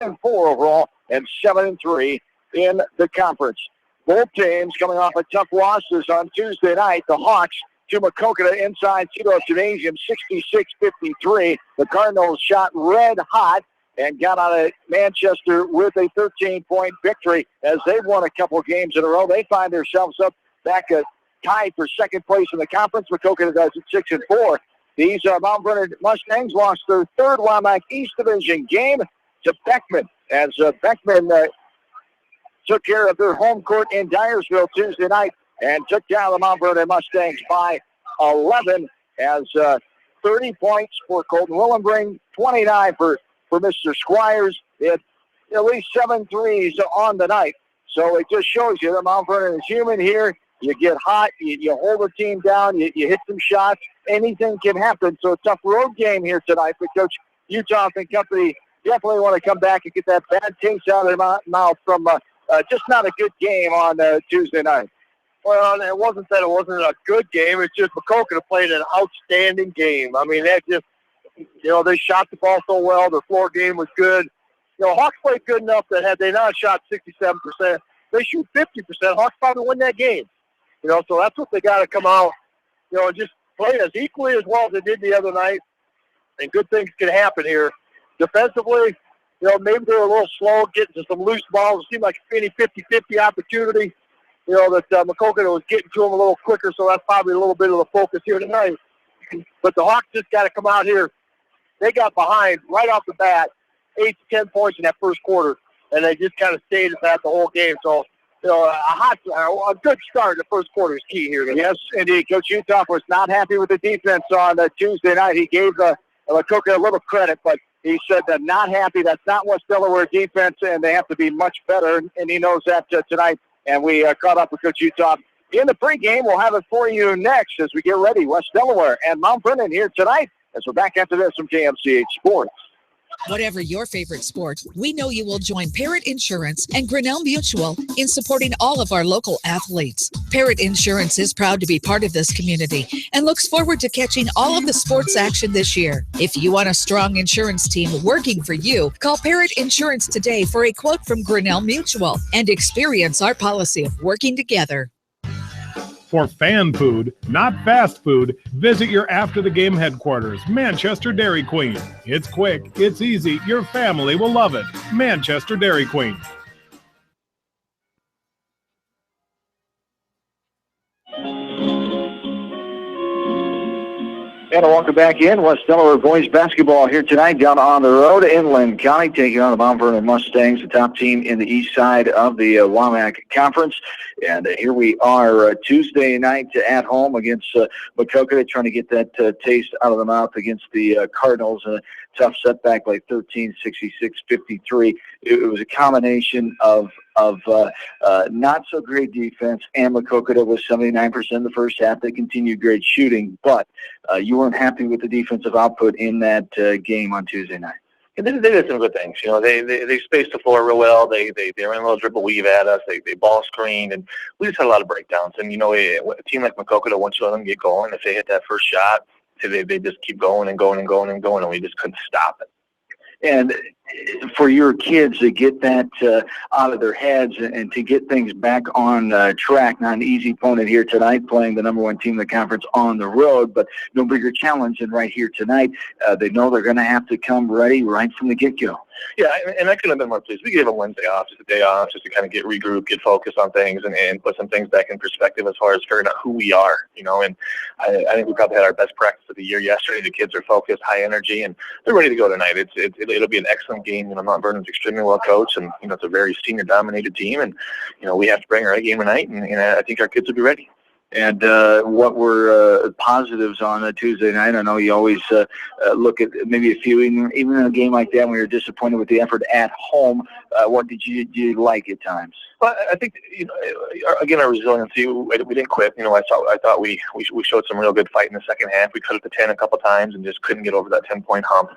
4 overall and 7-3 in the conference. Both teams coming off a tough losses on Tuesday night. The Hawks to Maquoketa inside Cedar Gymnasium, 66-53. The Cardinals shot red hot and got out of Manchester with a 13-point victory as they've won a couple games in a row. They find themselves up back at tied for second place in the conference. Maquoketa does it 6-4. These Mount Vernon Mustangs lost their third WAMAC East Division game to Beckman as Beckman took care of their home court in Dyersville Tuesday night and took down the Mount Vernon Mustangs by 11 as 30 points for Colton Willenbring, 29 for Mr. Squires. It at least 7 threes on the night. So it just shows you that Mount Vernon is human here. You get hot, you hold the team down, you hit some shots. Anything can happen. So a tough road game here tonight. But Coach Utah and company definitely want to come back and get that bad taste out of their mouth from just not a good game on Tuesday night. Well, it wasn't that it wasn't a good game. It's just Maquoketa played an outstanding game. I mean, that just, they shot the ball so well. Their floor game was good. Hawks played good enough that had they not shot 67%, they shoot 50%. Hawks probably win that game. So that's what they got to come out, and just play as equally as well as they did the other night. And good things can happen here. Defensively, maybe they're a little slow getting to some loose balls. It seemed like a 50-50 opportunity, that Maquoketa was getting to them a little quicker, so that's probably a little bit of the focus here tonight. But the Hawks just got to come out here. They got behind right off the bat, 8 to 10 points in that first quarter, and they just kind of stayed at that the whole game. So, a good start in the first quarter is key here. Yes, indeed. Coach Utah was not happy with the defense on Tuesday night. He gave Maquoketa a little credit, but he said they're not happy. That's not West Delaware defense, and they have to be much better, and he knows that tonight. And we caught up with Coach Utah in the pregame. We'll have it for you next as we get ready. West Delaware and Mount Vernon here tonight as we're back after this from JMCH Sports. Whatever your favorite sport, we know you will join Parrott Insurance and Grinnell Mutual in supporting all of our local athletes. Parrott Insurance is proud to be part of this community and looks forward to catching all of the sports action this year. If you want a strong insurance team working for you, call Parrott Insurance today for a quote from Grinnell Mutual and experience our policy of working together. For fan food, not fast food, visit your after-the-game headquarters, Manchester Dairy Queen. It's quick, it's easy, your family will love it. Manchester Dairy Queen. And welcome back in. West Delaware boys basketball here tonight down on the road in Lynn County, taking on the Mount Vernon Mustangs, the top team in the east side of the WAMAC Conference. And here we are Tuesday night at home against Maquoketa, trying to get that taste out of the mouth against the Cardinals. A tough setback like 13, 66, 53. It was a combination of not so great defense, and Maquoketa was 79% in the first half. They continued great shooting, but you weren't happy with the defensive output in that game on Tuesday night. And they did some good things. They spaced the floor real well. They ran a little dribble weave at us. They ball screened, and we just had a lot of breakdowns. And a team like Maquoketa, once you let them get going, if they hit that first shot, they just keep going and going and going and going, and we just couldn't stop it. And for your kids to get that out of their heads and to get things back on track, not an easy opponent here tonight, playing the number one team in the conference on the road, but no bigger challenge than right here tonight. They know they're going to have to come ready right from the get-go. Yeah, and I couldn't have been more pleased. We gave a Wednesday off, just a day off, just to kind of get regrouped, get focused on things, and put some things back in perspective as far as figuring out who we are, And I think we probably had our best practice of the year yesterday. The kids are focused, high energy, and they're ready to go tonight. It'll be an excellent game. Mount Vernon's extremely well coached, and it's a very senior-dominated team, and we have to bring our A game tonight, and I think our kids will be ready. And what were positives on a Tuesday night? I know you always look at maybe a few, even in a game like that when you're disappointed with the effort at home. What did you like at times? Well, I think again, our resiliency. We didn't quit. I thought we showed some real good fight in the second half. We cut it to 10 a couple times and just couldn't get over that 10-point hump.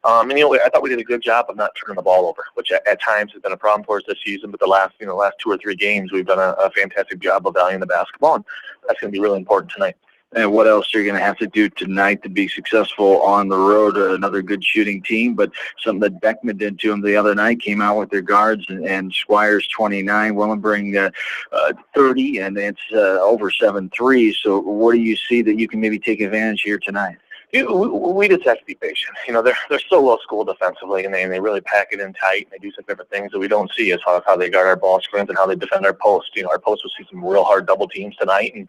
I thought we did a good job of not turning the ball over, which at times has been a problem for us this season. But the last 2 or 3 games, we've done a fantastic job of valuing the basketball, and that's going to be really important tonight. And what else are you going to have to do tonight to be successful on the road? Another good shooting team, but something that Beckman did to them the other night, came out with their guards, and Squires 29, Willenbring 30, and it's over 7-3. So what do you see that you can maybe take advantage here tonight? We just have to be patient. They're so well schooled defensively, and they really pack it in tight, and they do some different things that we don't see, is how they guard our ball screens and how they defend our post. Our post will see some real hard double teams tonight, and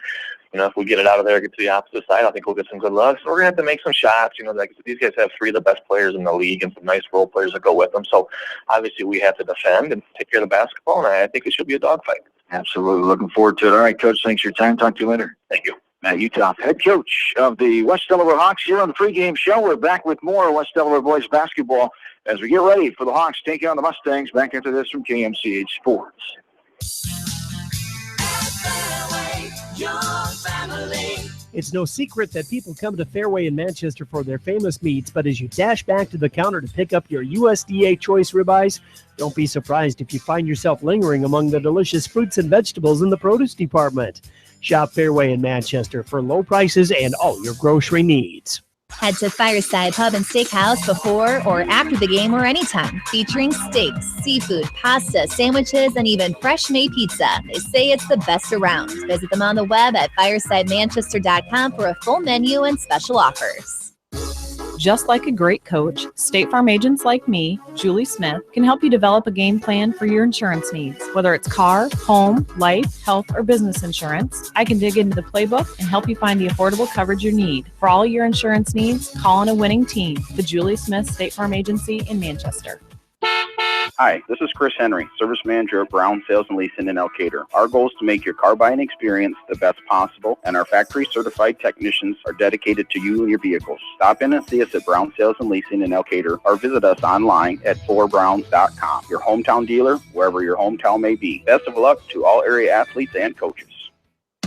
if we get it out of there, get to the opposite side, I think we'll get some good looks. We're gonna have to make some shots. These guys have 3 of the best players in the league and some nice role players that go with them. So obviously we have to defend and take care of the basketball, and I think it should be a dogfight. Absolutely, looking forward to it. All right, Coach, thanks for your time. Talk to you later. Thank you. Matt Uthoff, head coach of the West Delaware Hawks, here on the pregame show. We're back with more West Delaware boys basketball as we get ready for the Hawks taking on the Mustangs. Back after this from KMCH Sports. It's no secret that people come to Fairway in Manchester for their famous meats, but as you dash back to the counter to pick up your USDA choice ribeyes, don't be surprised if you find yourself lingering among the delicious fruits and vegetables in the produce department. Shop Fairway in Manchester for low prices and all your grocery needs. Head to Fireside Pub and Steakhouse before or after the game or anytime, featuring steaks, seafood, pasta, sandwiches, and even fresh-made pizza. They say it's the best around. Visit them on the web at firesidemanchester.com for a full menu and special offers. Just like a great coach, State Farm agents like me, Julie Smith, can help you develop a game plan for your insurance needs. Whether it's car, home, life, health, or business insurance, I can dig into the playbook and help you find the affordable coverage you need. For all your insurance needs, call on a winning team. The Julie Smith State Farm Agency in Manchester. Hi, this is Chris Henry, Service Manager of Brown Sales and Leasing in Elkader. Our goal is to make your car buying experience the best possible, and our factory-certified technicians are dedicated to you and your vehicles. Stop in and see us at Brown Sales and Leasing in Elkader, or visit us online at 4browns.com. Your hometown dealer, wherever your hometown may be. Best of luck to all area athletes and coaches.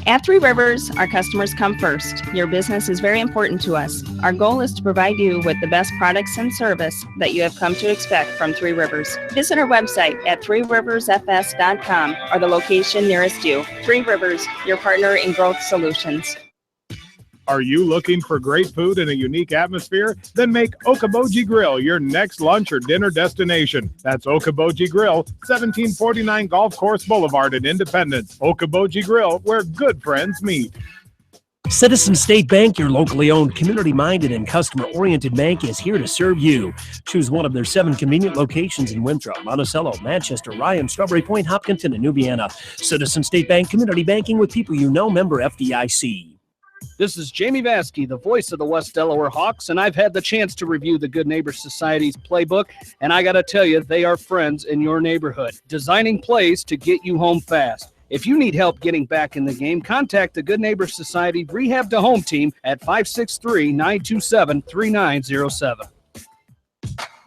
At Three Rivers, our customers come first. Your business is very important to us. Our goal is to provide you with the best products and service that you have come to expect from Three Rivers. Visit our website at threeriversfs.com or the location nearest you. Three Rivers, your partner in growth solutions. Are you looking for great food and a unique atmosphere? Then make Okoboji Grill your next lunch or dinner destination. That's Okoboji Grill, 1749 Golf Course Boulevard in Independence. Okoboji Grill, where good friends meet. Citizen State Bank, your locally owned, community-minded, and customer-oriented bank, is here to serve you. Choose one of their 7 convenient locations in Winthrop, Monticello, Manchester, Ryan, Strawberry Point, Hopkinton, and New Vienna. Citizen State Bank, community banking with people you know, member FDIC. This is Jamie Vaskey, the voice of the West Delaware Hawks, and I've had the chance to review the Good Neighbor Society's playbook, and I got to tell you, they are friends in your neighborhood, designing plays to get you home fast. If you need help getting back in the game, contact the Good Neighbor Society Rehab to Home team at 563-927-3907.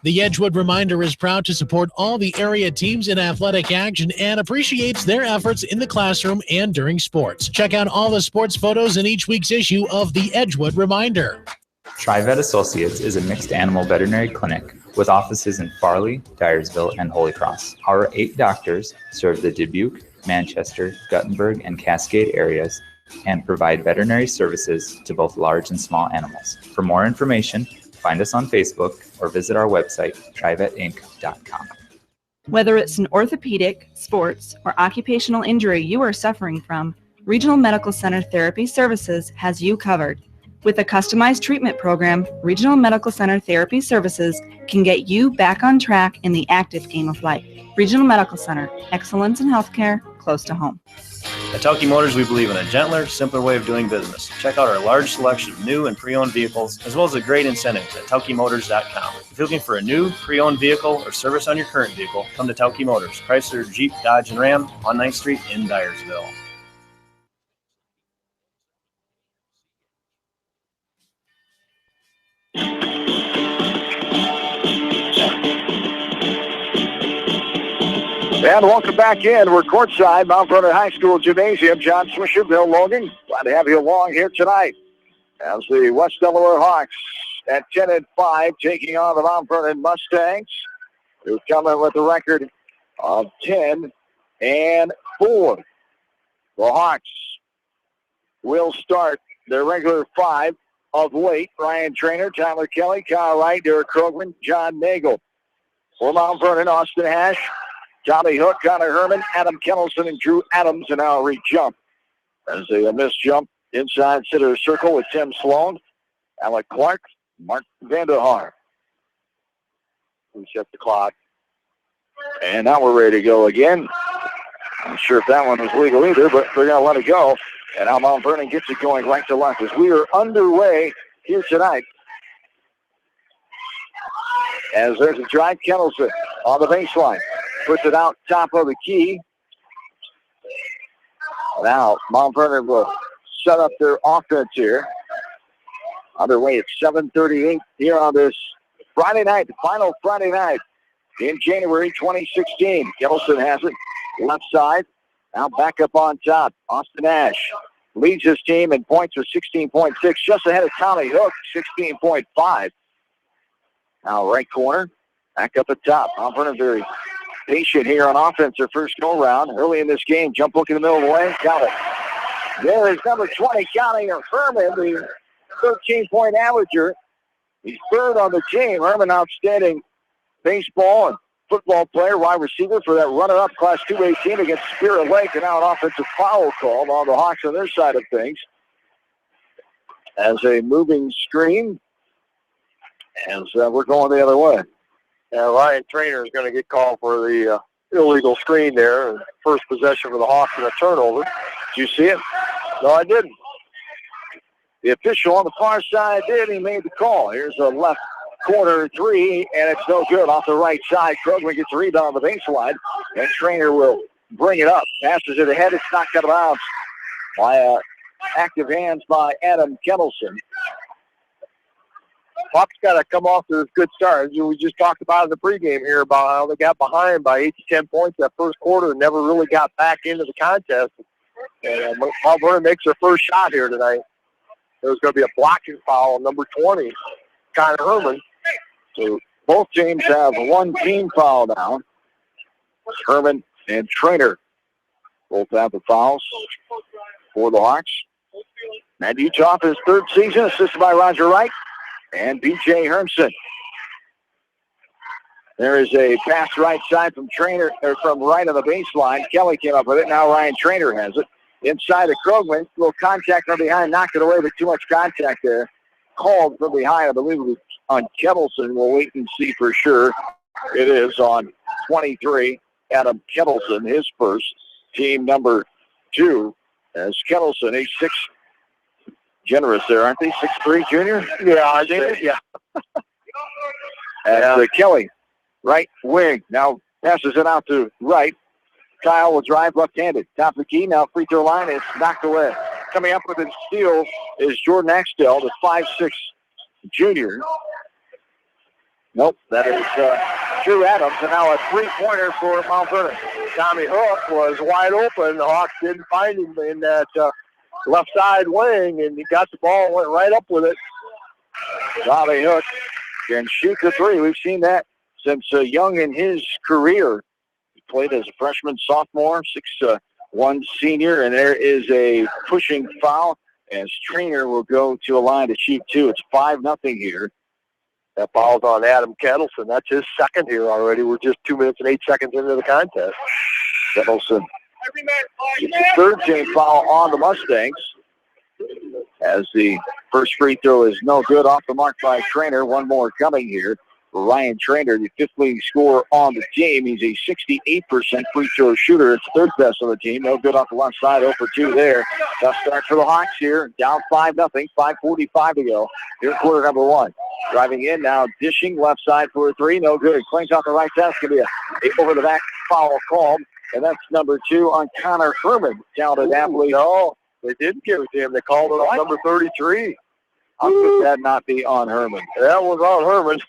The Edgewood Reminder is proud to support all the area teams in athletic action and appreciates their efforts in the classroom and during sports. Check out all the sports photos in each week's issue of the Edgewood Reminder. TriVet Associates is a mixed animal veterinary clinic with offices in Farley, Dyersville, and Holy Cross. Our 8 doctors serve the Dubuque, Manchester, Guttenberg, and Cascade areas and provide veterinary services to both large and small animals. For more information, find us on Facebook or visit our website, trivetinc.com. Whether it's an orthopedic, sports, or occupational injury you are suffering from, Regional Medical Center Therapy Services has you covered. With a customized treatment program, Regional Medical Center Therapy Services can get you back on track in the active game of life. Regional Medical Center, excellence in healthcare, close to home. At Tauke Motors, we believe in a gentler, simpler way of doing business. Check out our large selection of new and pre-owned vehicles, as well as a great incentives at TaukeMotors.com. If you're looking for a new, pre-owned vehicle or service on your current vehicle, come to Tauke Motors, Chrysler, Jeep, Dodge, and Ram on 9th Street in Dyersville. And welcome back in. We're courtside, Mount Vernon High School Gymnasium. John Swisher, Bill Logan, glad to have you along here tonight. As the West Delaware Hawks at 10-5, taking on the Mount Vernon Mustangs, who come in with a record of 10-4. The Hawks will start their regular 5 of late. Ryan Trainer, Tyler Kelly, Kyle Wright, Derek Krogman, John Nagel. For Mount Vernon, Austin Hash, Tommy Hook, Connor Herman, Adam Kettleson, and Drew Adams, and now a re-jump. As a missed jump inside center circle with Tim Sloan, Alec Clark, Mark Vanderhaar. We set the clock. And now we're ready to go again. I'm not sure if that one was legal either, but they're going to let it go. And now Mount Vernon gets it going right to left as we are underway here tonight. As there's a drive, Kettleson on the baseline. Puts it out top of the key. Now Mount Vernon will set up their offense here. Underway at 7:38 here on this Friday night, the final Friday night in January 2016. Kettleson has it left side. Now back up on top. Austin Ash leads his team in points with 16.6, just ahead of Tommy Hook, 16.5. Now right corner, back up at top. Mount Vernon very patient here on offense. Their first go-round early in this game. Jump hook in the middle of the lane. Got it. There is number 20, Connor Herman, the 13-point averager. He's third on the team. Herman, outstanding baseball and football player, wide receiver for that runner-up Class 2A team against Spirit Lake. And now an offensive foul called on the Hawks on their side of things. As a moving screen, as we're going the other way. Yeah, Ryan Trainer is going to get called for the illegal screen there. First possession for the Hawks and a turnover. Did you see it? No, I didn't. The official on the far side did. He made the call. Here's a left corner 3, and it's no good. Off the right side, Krogman gets a rebound on the baseline, and Trainer will bring it up. Passes it ahead. It's knocked out of bounds by active hands by Adam Kettleson. Hawks got to come off to this good start. We just talked about in the pregame here about how they got behind by 8 to 10 points that first quarter and never really got back into the contest. And Mount Vernon makes their first shot here tonight. There's going to be a blocking foul on number 20, Connor Herman. So both teams have one team foul now. Herman and Trainer both have the fouls for the Hawks. Matt Utah, his third season, assisted by Roger Wright and B.J. Hermson. There is a pass right side from Trainer, or from right on the baseline. Kelly came up with it. Now Ryan Trainer has it. Inside of Krogman, little contact from behind, knocked it away, but too much contact there. Called from behind, I believe it was on Kettleson. We'll wait and see for sure. It is on 23, Adam Kettleson, his first, team number 2, as Kettleson, he's 6, generous there, aren't they? 6'3", junior? Yeah, I think, yeah. And Kelly, right wing, now passes it out to right. Kyle will drive left-handed. Top of the key, now free throw line, it's knocked away. Coming up with a steal is Jordan Axtell, the 5'6" junior. Nope, that is Drew Adams, and now a three-pointer for Mount Vernon. Tommy Hook was wide open. The Hawks didn't find him in that left side wing, and he got the ball and went right up with it. Tommy Hook can shoot the three. We've seen that since young in his career. He played as a freshman, sophomore, 6'1" senior, and there is a pushing foul as Trainer will go to a line to shoot 2. It's 5-0 here. That foul's on Adam Kettleson. That's his second here already. We're just 2 minutes and 8 seconds into the contest. Kettleson gets his third team foul on the Mustangs as the first free throw is no good, off the mark by Trainer. One more coming here for Ryan Trainer, the 5th leading scorer on the team. He's a 68% free throw shooter. It's third best on the team. No good off the left side. 0 for 2 there. Tough start for the Hawks here. Down 5-0. 5:45 to go. Here quarter number 1. Driving in now, dishing left side for a 3. No good. Clings off the right side. It's going to be a over the back foul called. And that's number 2 on Connor Herman. Talented athlete. No, they didn't give it to him. They called it on number 33. How could that not be on Herman? That was on Herman.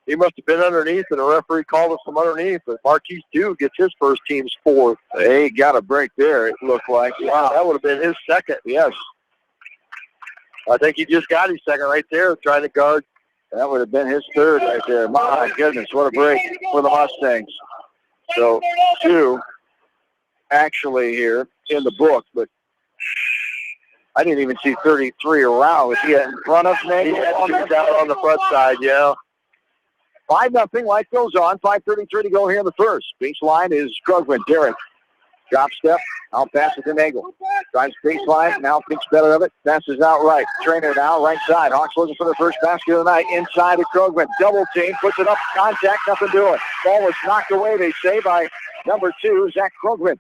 He must have been underneath, and the referee called us from underneath. But Marquise Dew gets his first team's 4th. They got a break there, it looked like. Wow, that would have been his second. Yes. I think he just got his second right there, trying to guard. That would have been his third right there. My goodness, what a break for the Mustangs. So 2 actually here in the book, but I didn't even see 33 around. Was he in front of Nagel? He had two down on the front side, yeah. 5-0. Life goes on. 5:33 to go here in the first. Baseline is Krugman. Derek. Drop step. Now passes to Nagel. Drives baseline. Now thinks better of it. Passes out right. Trainer now. Right side. Hawks looking for the first basket of the night. Inside to Krugman. Double team. Puts it up. Contact. Nothing doing. Ball was knocked away, they say, by number 2, Zach Krugman.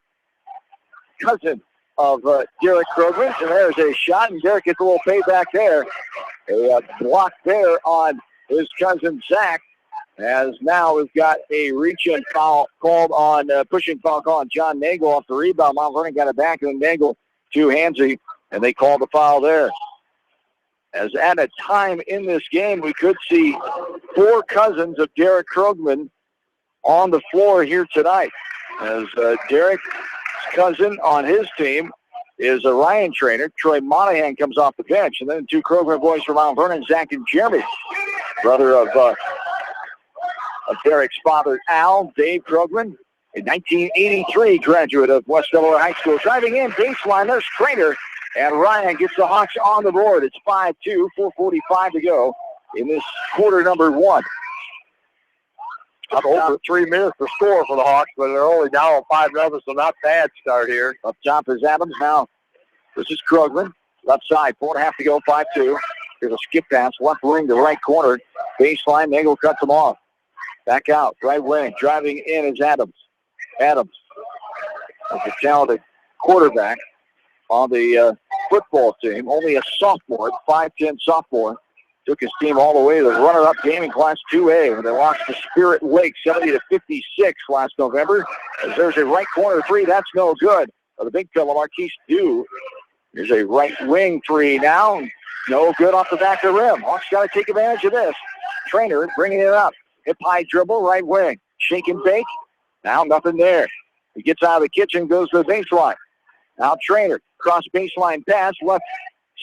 Cousin of Derek Krugman. And there's a shot, and Derek gets a little payback there. A block there on his cousin Zach. As now we've got a reach-in foul called on, pushing foul called on John Nagel off the rebound. Mount Vernon got it back, and Nagel to Hansey, and they called the foul there. As at a time in this game, we could see 4 cousins of Derek Krugman on the floor here tonight. As Derek's cousin on his team is a Ryan Trainer. Troy Monahan comes off the bench, and then 2 Krugman boys from Mount Vernon, Zach and Jeremy, brother of Derek's father, Al, Dave Krugman, a 1983 graduate of West Delaware High School. Driving in, baseline, there's Trainer, and Ryan gets the Hawks on the board. It's 5-2, 4:45 to go in this quarter number 1. Up over 3 minutes to score for the Hawks, but they're only down 5-0, so not bad start here. Up top is Adams. Now, this is Krugman. Left side, 4.5 to go, 5-2. Here's a skip pass, left wing to right corner. Baseline, Nagel cuts him off. Back out, right wing. Driving in is Adams. Adams is a talented quarterback on the football team. Only a sophomore, 5'10" sophomore. Took his team all the way to the runner-up game in Class 2A when they lost to Spirit Lake 70-56 last November. As there's a right corner 3, that's no good. The big fella, Marquise Dew. There's a right wing 3 now. No good off the back of the rim. Hawks got to take advantage of this. Trainer bringing it up. Hip high dribble, right wing. Shake and bake. Now nothing there. He gets out of the kitchen, goes to the baseline. Now Trainer, cross baseline pass, left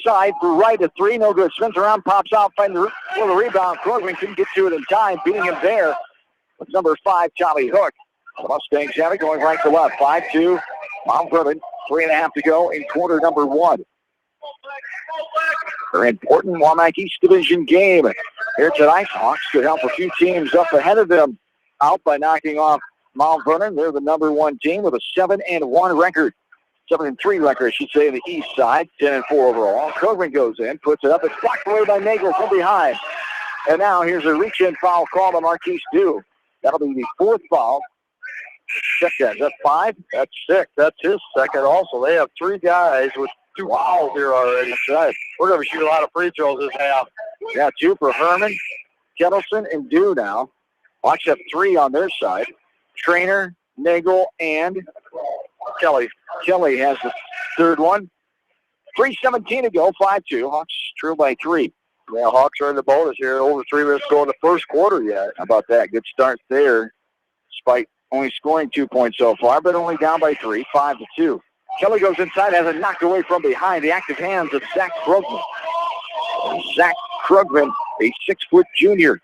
side for right at 3, no good. Spins around, pops out, finds for the rebound. Krugman couldn't get to it in time, beating him there with number 5, Charlie Hook. The Mustangs have it going right to left. 5-2, Mount Vernon, 3.5 to go in quarter number 1. Very important Wamak East Division game here tonight. Hawks could help a few teams up ahead of them out by knocking off Mount Vernon. They're the number 1 team with a 7-1 record. 7-3 record, I should say, on the east side. 10-4 overall. Krugman goes in, puts it up. It's blocked away by Nagel from behind. And now here's a reach-in foul called on Marquise Dew. That'll be the 4th foul. Check that. Is that 5? That's 6. That's his second also. They have 3 guys with 2 fouls here already. That's right. We're going to shoot a lot of free throws this half. Yeah, 2 for Herman, Kettleson, and Dew now. Hawks have 3 on their side. Trainer, Nagel, and Kelly. Kelly has the 3rd one. 3:17 to go, 5-2. Hawks trail by 3. Yeah, Hawks are in the bonus here. Over 3 minutes to go in the first quarter yet. How about that? Good start there, despite only scoring 2 points so far, but only down by 3, 5-2. Kelly goes inside, has it knocked away from behind. The active hands of Zach Krugman. Zach Krugman, a 6-foot junior.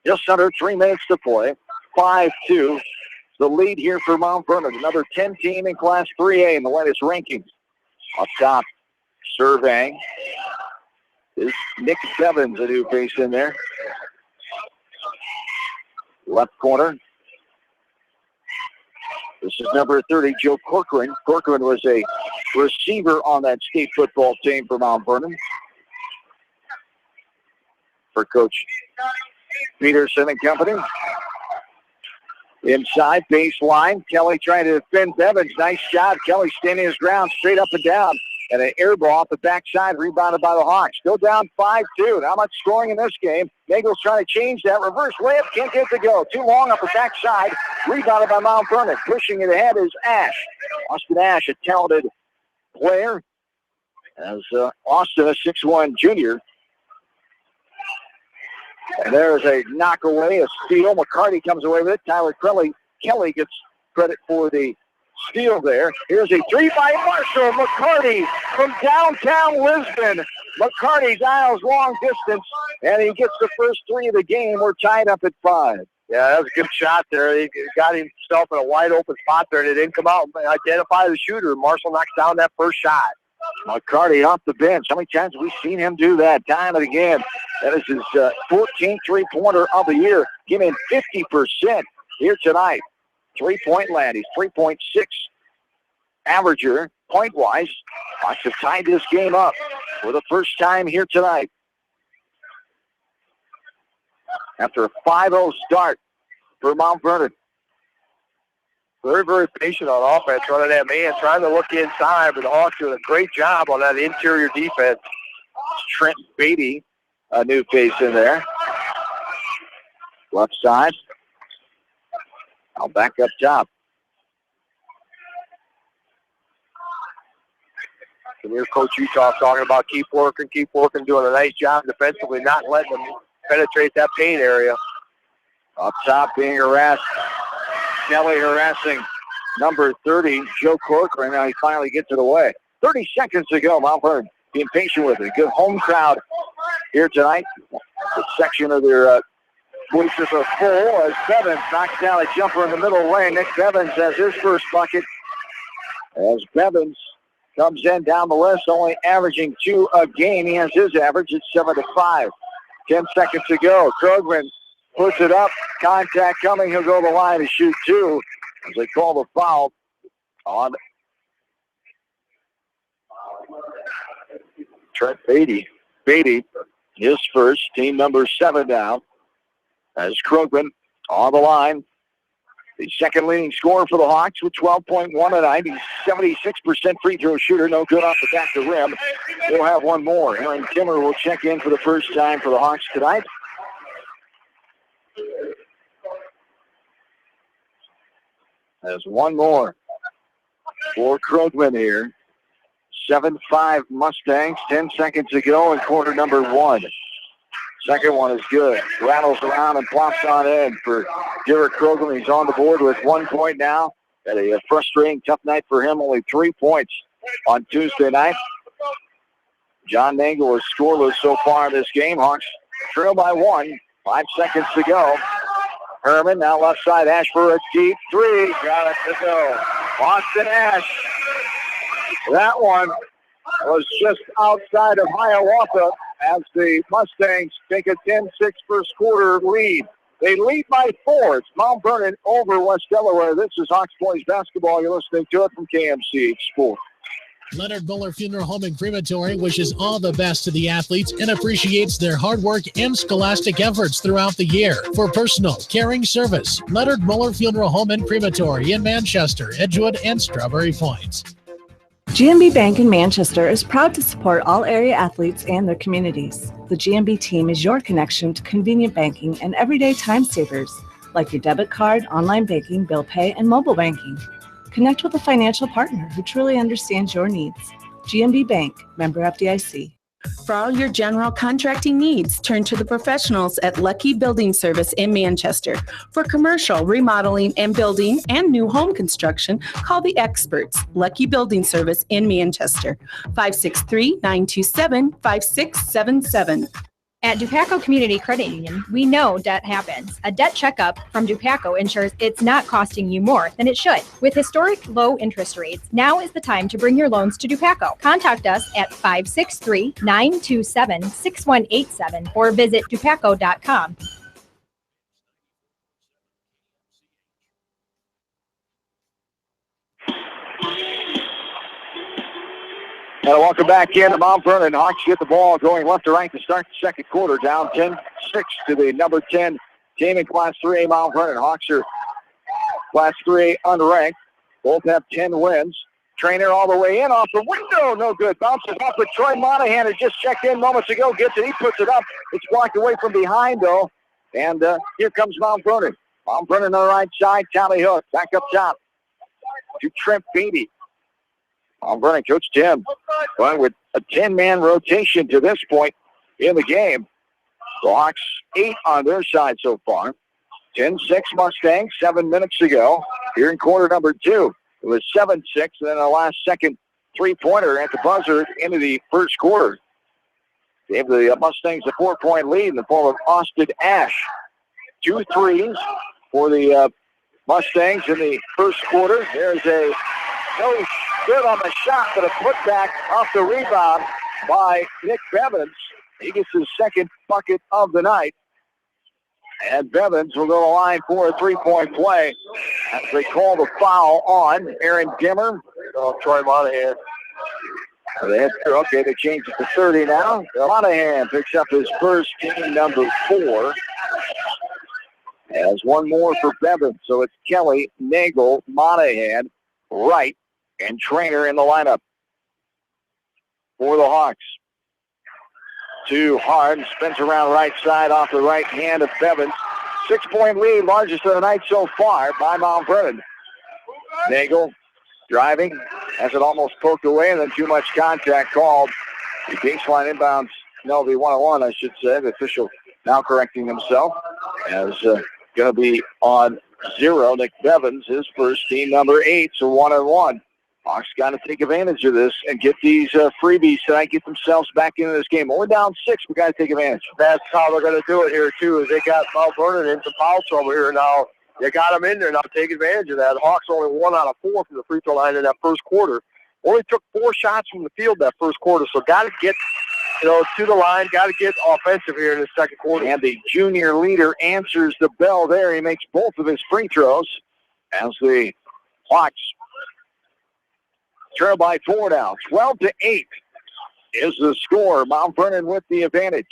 Just under 3 minutes to play. 5-2. The lead here for Mount Vernon, another 10 team in Class 3A in the latest rankings. Up top, surveying is Nick Bevins, a new face in there. Left corner. This is number 30, Joe Corcoran. Corcoran was a receiver on that state football team for Mount Vernon. For Coach Peterson and company. Inside baseline, Kelly trying to defend Bevins. Nice job. Kelly standing his ground, straight up and down. And an air ball off the backside, rebounded by the Hawks. Still down 5-2. Not much scoring in this game. Nagel's trying to change that. Reverse layup, can't get it to go. Too long off the backside. Rebounded by Mount Vernon. Pushing it ahead is Ash. Austin Ash, a talented player. As Austin, a 6'1 junior. And there's a knockaway, a steal. McCarty comes away with it. Tyler Kelly gets credit for the steal there. Here's a 3 by Marshall McCarty from downtown Lisbon. McCarty dials long distance, and he gets the first 3 of the game. We're tied up at 5. Yeah, that was a good shot there. He got himself in a wide open spot there, and it didn't come out and identify the shooter. Marshall knocks down that first shot. McCarty off the bench. How many times have we seen him do that? Time and again. That is his 14th three-pointer of the year. Give him 50% here tonight. 3-point land. He's 3.6 averager point-wise. Hawks have tied this game up for the first time here tonight. After a 5-0 start for Mount Vernon. Very, very patient on offense, running that man, trying to look inside, but the Hawks doing a great job on that interior defense. Trent Beatty, a new face in there. Left side. Now back up top. And here's Coach Utah talking about keep working, doing a nice job defensively, not letting them penetrate that paint area. Up top being harassed. Kelly harassing number 30, Joe Corcoran. Now he finally gets it away. 30 seconds to go. Mount Vernon being patient with it. Good home crowd here tonight. The section of their bleachers are full as Bevins knocks down a jumper in the middle lane. Nick Bevins has his first bucket. As Bevins comes in down the list, only averaging 2 a game. He has his average. It's 7-5. 10 seconds to go. Krogman puts it up. Contact coming. He'll go to the line to shoot 2 as they call the foul on Trent Beatty. Beatty, his first, team number 7 now. As Krogman on the line. The second leading scorer for the Hawks with 12.1 tonight. He's 76% free throw shooter. No good off the back of the rim. We'll have one more. Aaron Timmer will check in for the first time for the Hawks tonight. There's one more for Krogman here. 7-5 Mustangs. 10 seconds to go in quarter number 1. Second one is good. Rattles around and plops on in for Derek Krogman. He's on the board with 1 point now. Had a frustrating, tough night for him. Only 3 points on Tuesday night. John Nangle is scoreless so far in this game. Hawks trail by 1. 5 seconds to go. Herman now left side. Ash for a deep 3. Got it to go. Austin Ash. That one was just outside of Hiawatha as the Mustangs take a 10-6 first quarter lead. They lead by 4. It's Mount Vernon over West Delaware. This is Hawks Boys basketball. You're listening to it from KMCH Sports. Leonard Muller Funeral Home and Crematory wishes all the best to the athletes and appreciates their hard work and scholastic efforts throughout the year. For personal, caring service, Leonard Muller Funeral Home and Crematory in Manchester, Edgewood, and Strawberry Point. GMB Bank in Manchester is proud to support all area athletes and their communities. The GMB team is your connection to convenient banking and everyday time savers, like your debit card, online banking, bill pay, and mobile banking. Connect with a financial partner who truly understands your needs. GMB Bank, member FDIC. For all your general contracting needs, turn to the professionals at Lucky Building Service in Manchester. For commercial, remodeling, and building and new home construction, call the experts, Lucky Building Service in Manchester, 563-927-5677. At Dupaco Community Credit Union, we know debt happens. A debt checkup from Dupaco ensures it's not costing you more than it should. With historic low interest rates, now is the time to bring your loans to Dupaco. Contact us at 563-927-6187 or visit dupaco.com. And welcome back in to Mount Vernon. Hawks get the ball going left to right to start the second quarter. Down 10-6 to the number 10 team in Class 3A Mount Vernon. Hawks are Class 3A unranked. Both have 10 wins. Trainer all the way in off the window. No good. Bounces off, but Troy Monahan has just checked in moments ago. Gets it. He puts it up. It's blocked away from behind, though. And here comes Mount Vernon. Mount Vernon on the right side. Tommy Hook back up top to Trent Beatty. Mount Vernon, Coach Tim, going with a 10-man rotation to this point in the game. The Hawks 8 on their side so far. 10-6 Mustangs, 7 minutes to go. Here in quarter number 2, it was 7-6, and then a last-second three-pointer at the buzzer into the first quarter. Gave the Mustangs a 4-point lead in the form of Austin Ash. 2 threes for the Mustangs in the first quarter. There's a no good on the shot, but a putback off the rebound by Nick Bevins. He gets his second bucket of the night. And Bevins will go to the line for a three-point play as they call the foul on Aaron Dimmer. Troy Monahan. Okay, they changed it to 30 now. Monahan picks up his first, team number 4. Has one more for Bevins. So it's Kelly, Nagel, Monahan, Wright, and Trainer in the lineup for the Hawks. To Hard, spins around right side off the right hand of Bevins. 6-point lead, largest of the night so far by Mount Vernon. Nagel driving, has it almost poked away, and then too much contact called. The baseline inbounds, no, the 1-on-1, I should say. The official now correcting himself. As going to be on 0. Nick Bevins, his first, team number 8, so 1-on-1. Hawks got to take advantage of this and get these freebies tonight, get themselves back into this game. Only down 6, we got to take advantage. That's how they're going to do it here, too, is they got Mount Vernon into foul trouble here now. You got them in there now. Take advantage of that. Hawks only 1 out of 4 from the free throw line in that first quarter. Only took 4 shots from the field that first quarter, so got to get to the line, got to get offensive here in the second quarter. And the junior leader answers the bell there. He makes both of his free throws as the Hawks trail by 4 now. 12-8 is the score. Mount Vernon with the advantage.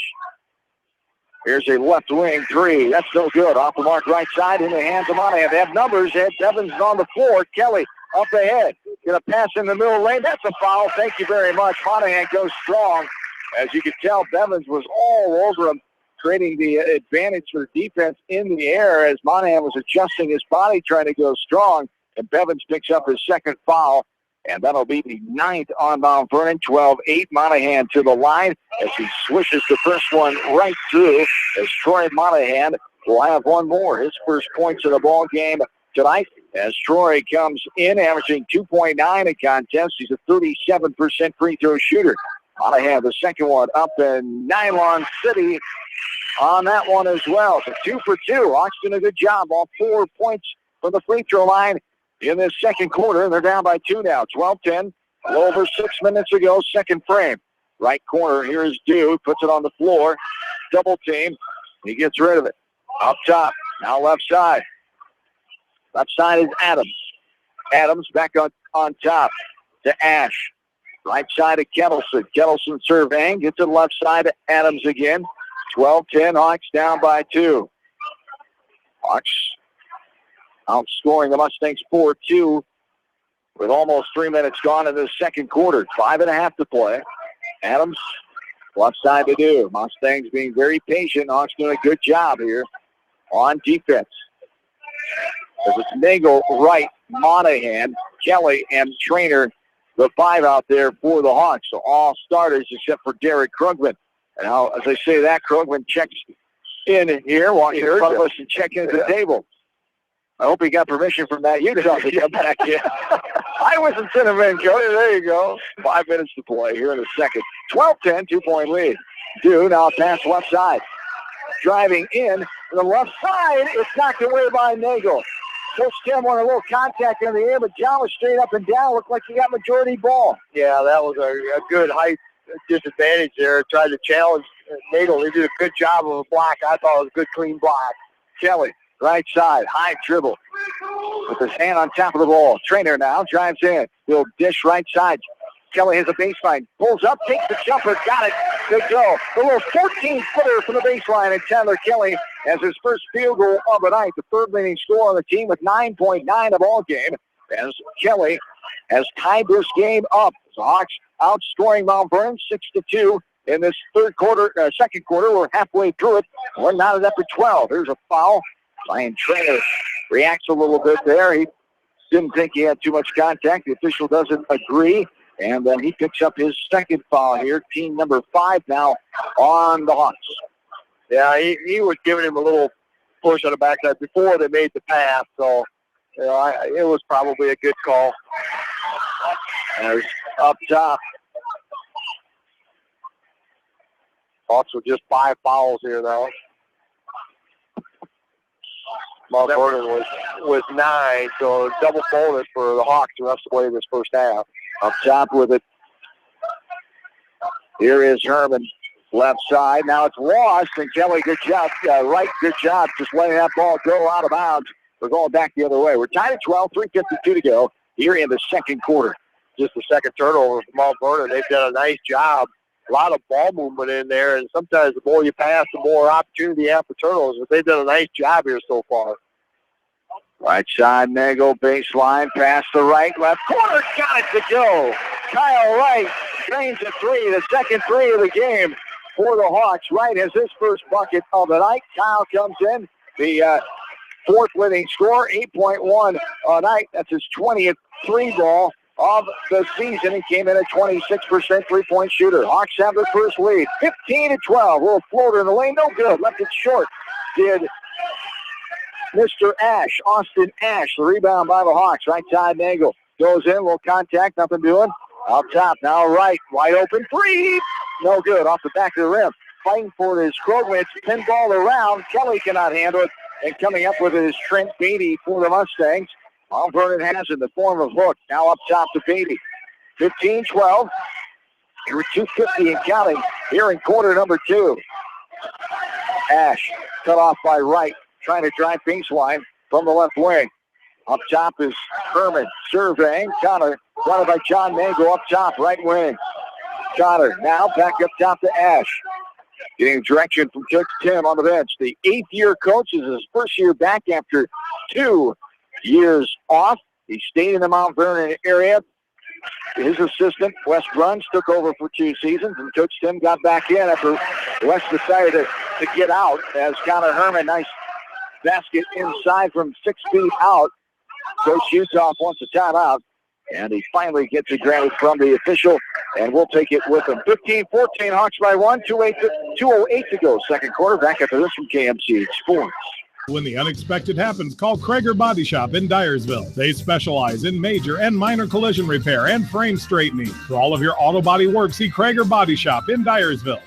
Here's a left wing 3. That's no good. Off the mark right side in the hands of Monahan. They have numbers. Ed Bevins on the floor. Kelly up ahead. Going to pass in the middle lane. That's a foul. Thank you very much. Monahan goes strong. As you can tell, Bevins was all over him, creating the advantage for the defense in the air as Monahan was adjusting his body, trying to go strong. And Bevins picks up his second foul. And that'll be the 9th on Mount Vernon. 12-8. Monahan to the line as he swishes the first one right through. As Troy Monahan will have one more. His first points of the ball game tonight. As Troy comes in, averaging 2.9 a contest. He's a 37% free throw shooter. Monahan, the second one up in Nylon City on that one as well. So 2 for 2. Hawks doing a good job. All 4 points from the free throw line in this second quarter, and they're down by 2 now. 12-10, a little over 6 minutes ago, second frame. Right corner, here is Dew, puts it on the floor. Double team, he gets rid of it. Up top, now left side. Left side is Adams. Adams back on top to Ash. Right side of Kettleson. Kettleson surveying, gets to the left side to Adams again. 12-10, Hawks down by 2. Hawks outscoring the Mustangs 4-2 with almost 3 minutes gone in the second quarter. 5.5 to play. Adams, left side to do. Mustangs being very patient. Hawks doing a good job here on defense. As it's Nagel, Wright, Monahan, Kelly, and Trainer, the 5 out there for the Hawks. So all starters except for Derek Krugman. And now, as I say that, Krugman checks in here, walking in front of us and checking at the table. I hope he got permission from Matt Utah to come back in. I was in Cinnamon, Coach. There you go. 5 minutes to play here in a second. 12-10, 2-point lead. Dew now pass left side. Driving in to the left side. It's knocked away by Nagel. Coach Tim wanted a little contact in the air, but John was straight up and down. Looked like he got majority ball. Yeah, that was a good height disadvantage there. Tried to challenge Nagel. He did a good job of a block. I thought it was a good, clean block. Kelly, right side, high dribble. With his hand on top of the ball. Trainer now drives in. He'll dish right side. Kelly has a baseline. Pulls up, takes the jumper, got it. Good go. A little 14-footer from the baseline, and Chandler Kelly has his first field goal of the night. The third leading scorer on the team with 9.9 the ball game. As Kelly has tied this game up. The Hawks outscoring Mount Vernon 6-2 in this second quarter. We're halfway through it. We're knotted up at 12. Here's a foul. Ryan Trainer reacts a little bit there. He didn't think he had too much contact. The official doesn't agree. And then he picks up his second foul here. Team number 5 now on the Hawks. Yeah, he was giving him a little push on the backside before they made the pass. So, it was probably a good call. There's up top. Hawks with just 5 fouls here, though. Mount Vernon was 9, so double bonus for the Hawks the rest of the way this first half. Up top with it. Here is Herman. Left side. Now it's lost. And Kelly, good job. Right, good job. Just letting that ball go out of bounds. We're going back the other way. We're tied at 12, 3:52 to go here in the second quarter. Just the second turnover from Mount Vernon. They've done a nice job. A lot of ball movement in there, and sometimes the more you pass, the more opportunity you have for turnovers. But they've done a nice job here so far. Right side, Nagel, baseline, pass the right, left corner, got it to go. Kyle Wright drains a three, the second three of the game for the Hawks. Wright has his first bucket of the night. Kyle comes in, the fourth winning score, 8.1 a night. That's his 20th three ball of the season. He came in at 26% three-point shooter. Hawks have their first lead, 15-12. Little floater in the lane, no good. Left it short. Did Mr. Ash, Austin Ash, the rebound by the Hawks. Right side, Nagel goes in, little contact, nothing doing. Up top, now right, wide open three. No good, off the back of the rim. Fighting for it is Krogman. It's pinball around. Kelly cannot handle it. And coming up with it is Trent Beatty for the Mustangs. Mount Vernon has in the form of Hook. Now up top to Beatty. 15-12. Here 2:50 and counting here in quarter number two. Ash cut off by Wright. Trying to drive baseline from the left wing. Up top is Herman surveying. Connor, running by John Nagel up top, right wing. Connor now back up top to Ash. Getting direction from Coach Tim on the bench. The eighth-year coach is his first year back after 2 years off. He stayed in the Mount Vernon area. His assistant, Wes Bruns, took over for 2 seasons, and Coach Tim got back in after Wes decided to get out as Connor Herman, nice basket inside from 6 feet out. Coach Uthoff wants a timeout, and he finally gets it granted from the official, and we'll take it with him. 15-14, Hawks by 1, 2:08 to go. Second quarter, back after this from KMCH Sports. When the unexpected happens, call Krager Body Shop in Dyersville. They specialize in major and minor collision repair and frame straightening. For all of your auto body work, see Krager Body Shop in Dyersville.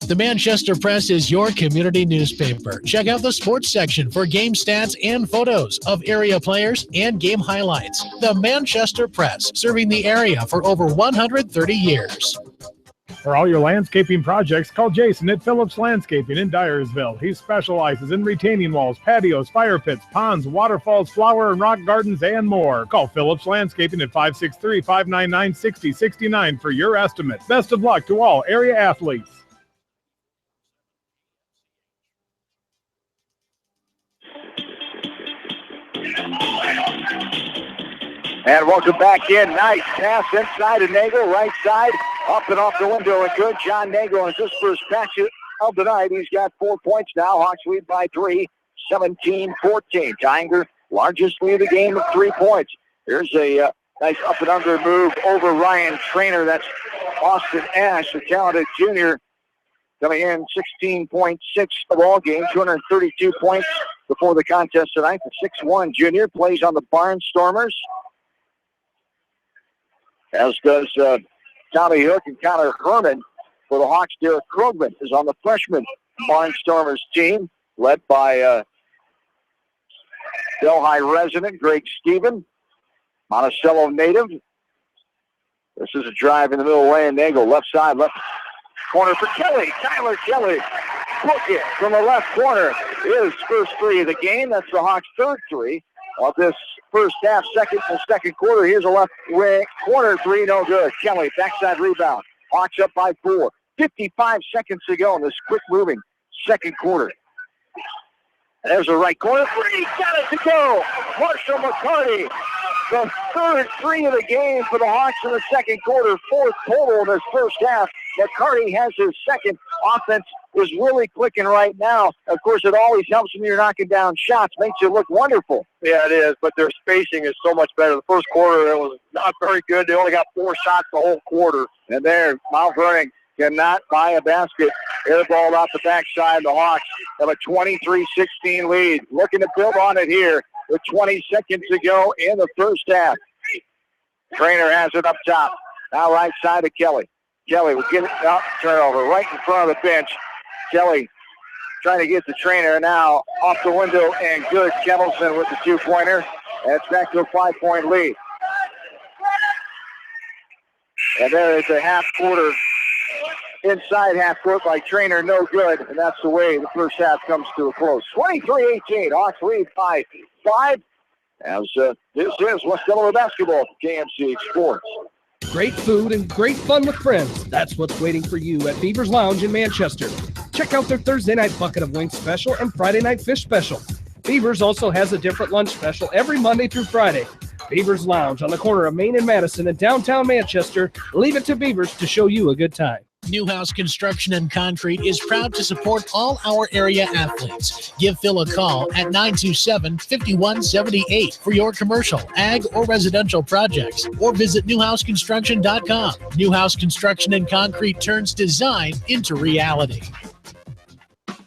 The Manchester Press is your community newspaper. Check out the sports section for game stats and photos of area players and game highlights. The Manchester Press, serving the area for over 130 years. For all your landscaping projects, call Jason at Phillips Landscaping in Dyersville. He specializes in retaining walls, patios, fire pits, ponds, waterfalls, flower and rock gardens, and more. Call Phillips Landscaping at 563-599-6069 for your estimate. Best of luck to all area athletes. And welcome back in. Nice pass inside to Nagel, right side, up and off the window and good. John Nagel has his first pass of the night. He's got 4 points now. Hawks lead by 3, 17-14. Tying their largest lead of the game of 3 points. Here's a nice up and under move over Ryan Trainer. That's Austin Ash, the talented junior, coming in 16.6 of all game, 232 points before the contest tonight. The 6'1 junior plays on the Barnstormers, as does Tommy Hook and Connor Herman. For the Hawks, Derek Krogman is on the freshman Barnstormers team, led by Delhi resident Greg Stephen, Monticello native. This is a drive in the middle lane. Nagel, left side, left corner for Kelly. Tyler Kelly, book it from the left corner. His first three of the game. That's the Hawks' third three of this first half, second quarter. Here's a left wing corner three, no good. Kelly, backside rebound. Hawks up by 4. 55 seconds to go in this quick-moving second quarter. There's a right corner three, got it to go. Marshall McCarty, the third three of the game for the Hawks in the second quarter. 4th total in this first half. McCarty has his second. Offense is really clicking right now. Of course, it always helps when you're knocking down shots. Makes you look wonderful. Yeah, it is, but their spacing is so much better. The first quarter, it was not very good. They only got 4 shots the whole quarter. And there, Mount Vernon cannot buy a basket. Airballed off the backside. The Hawks have a 23-16 lead. Looking to build on it here with 20 seconds to go in the first half. Trainer has it up top. Now right side to Kelly. Kelly will get it out, turnover right in front of the bench. Kelly trying to get the Trainer now off the window and good. Kemelson with the 2-pointer. And it's back to a 5-point lead. And there is a half quarter inside half court by Trainer, no good. And that's the way the first half comes to a close. 23-18, Hawks lead by 5. As this is West Delaware basketball, KMCH Sports. Great food and great fun with friends. That's what's waiting for you at Beaver's Lounge in Manchester. Check out their Thursday night bucket of wings special and Friday night fish special. Beaver's also has a different lunch special every Monday through Friday. Beaver's Lounge on the corner of Main and Madison in downtown Manchester. Leave it to Beaver's to show you a good time. Newhouse Construction and Concrete is proud to support all our area athletes. Give Phil a call at 927-5178 for your commercial, ag, or residential projects, or visit newhouseconstruction.com. Newhouse Construction and Concrete turns design into reality.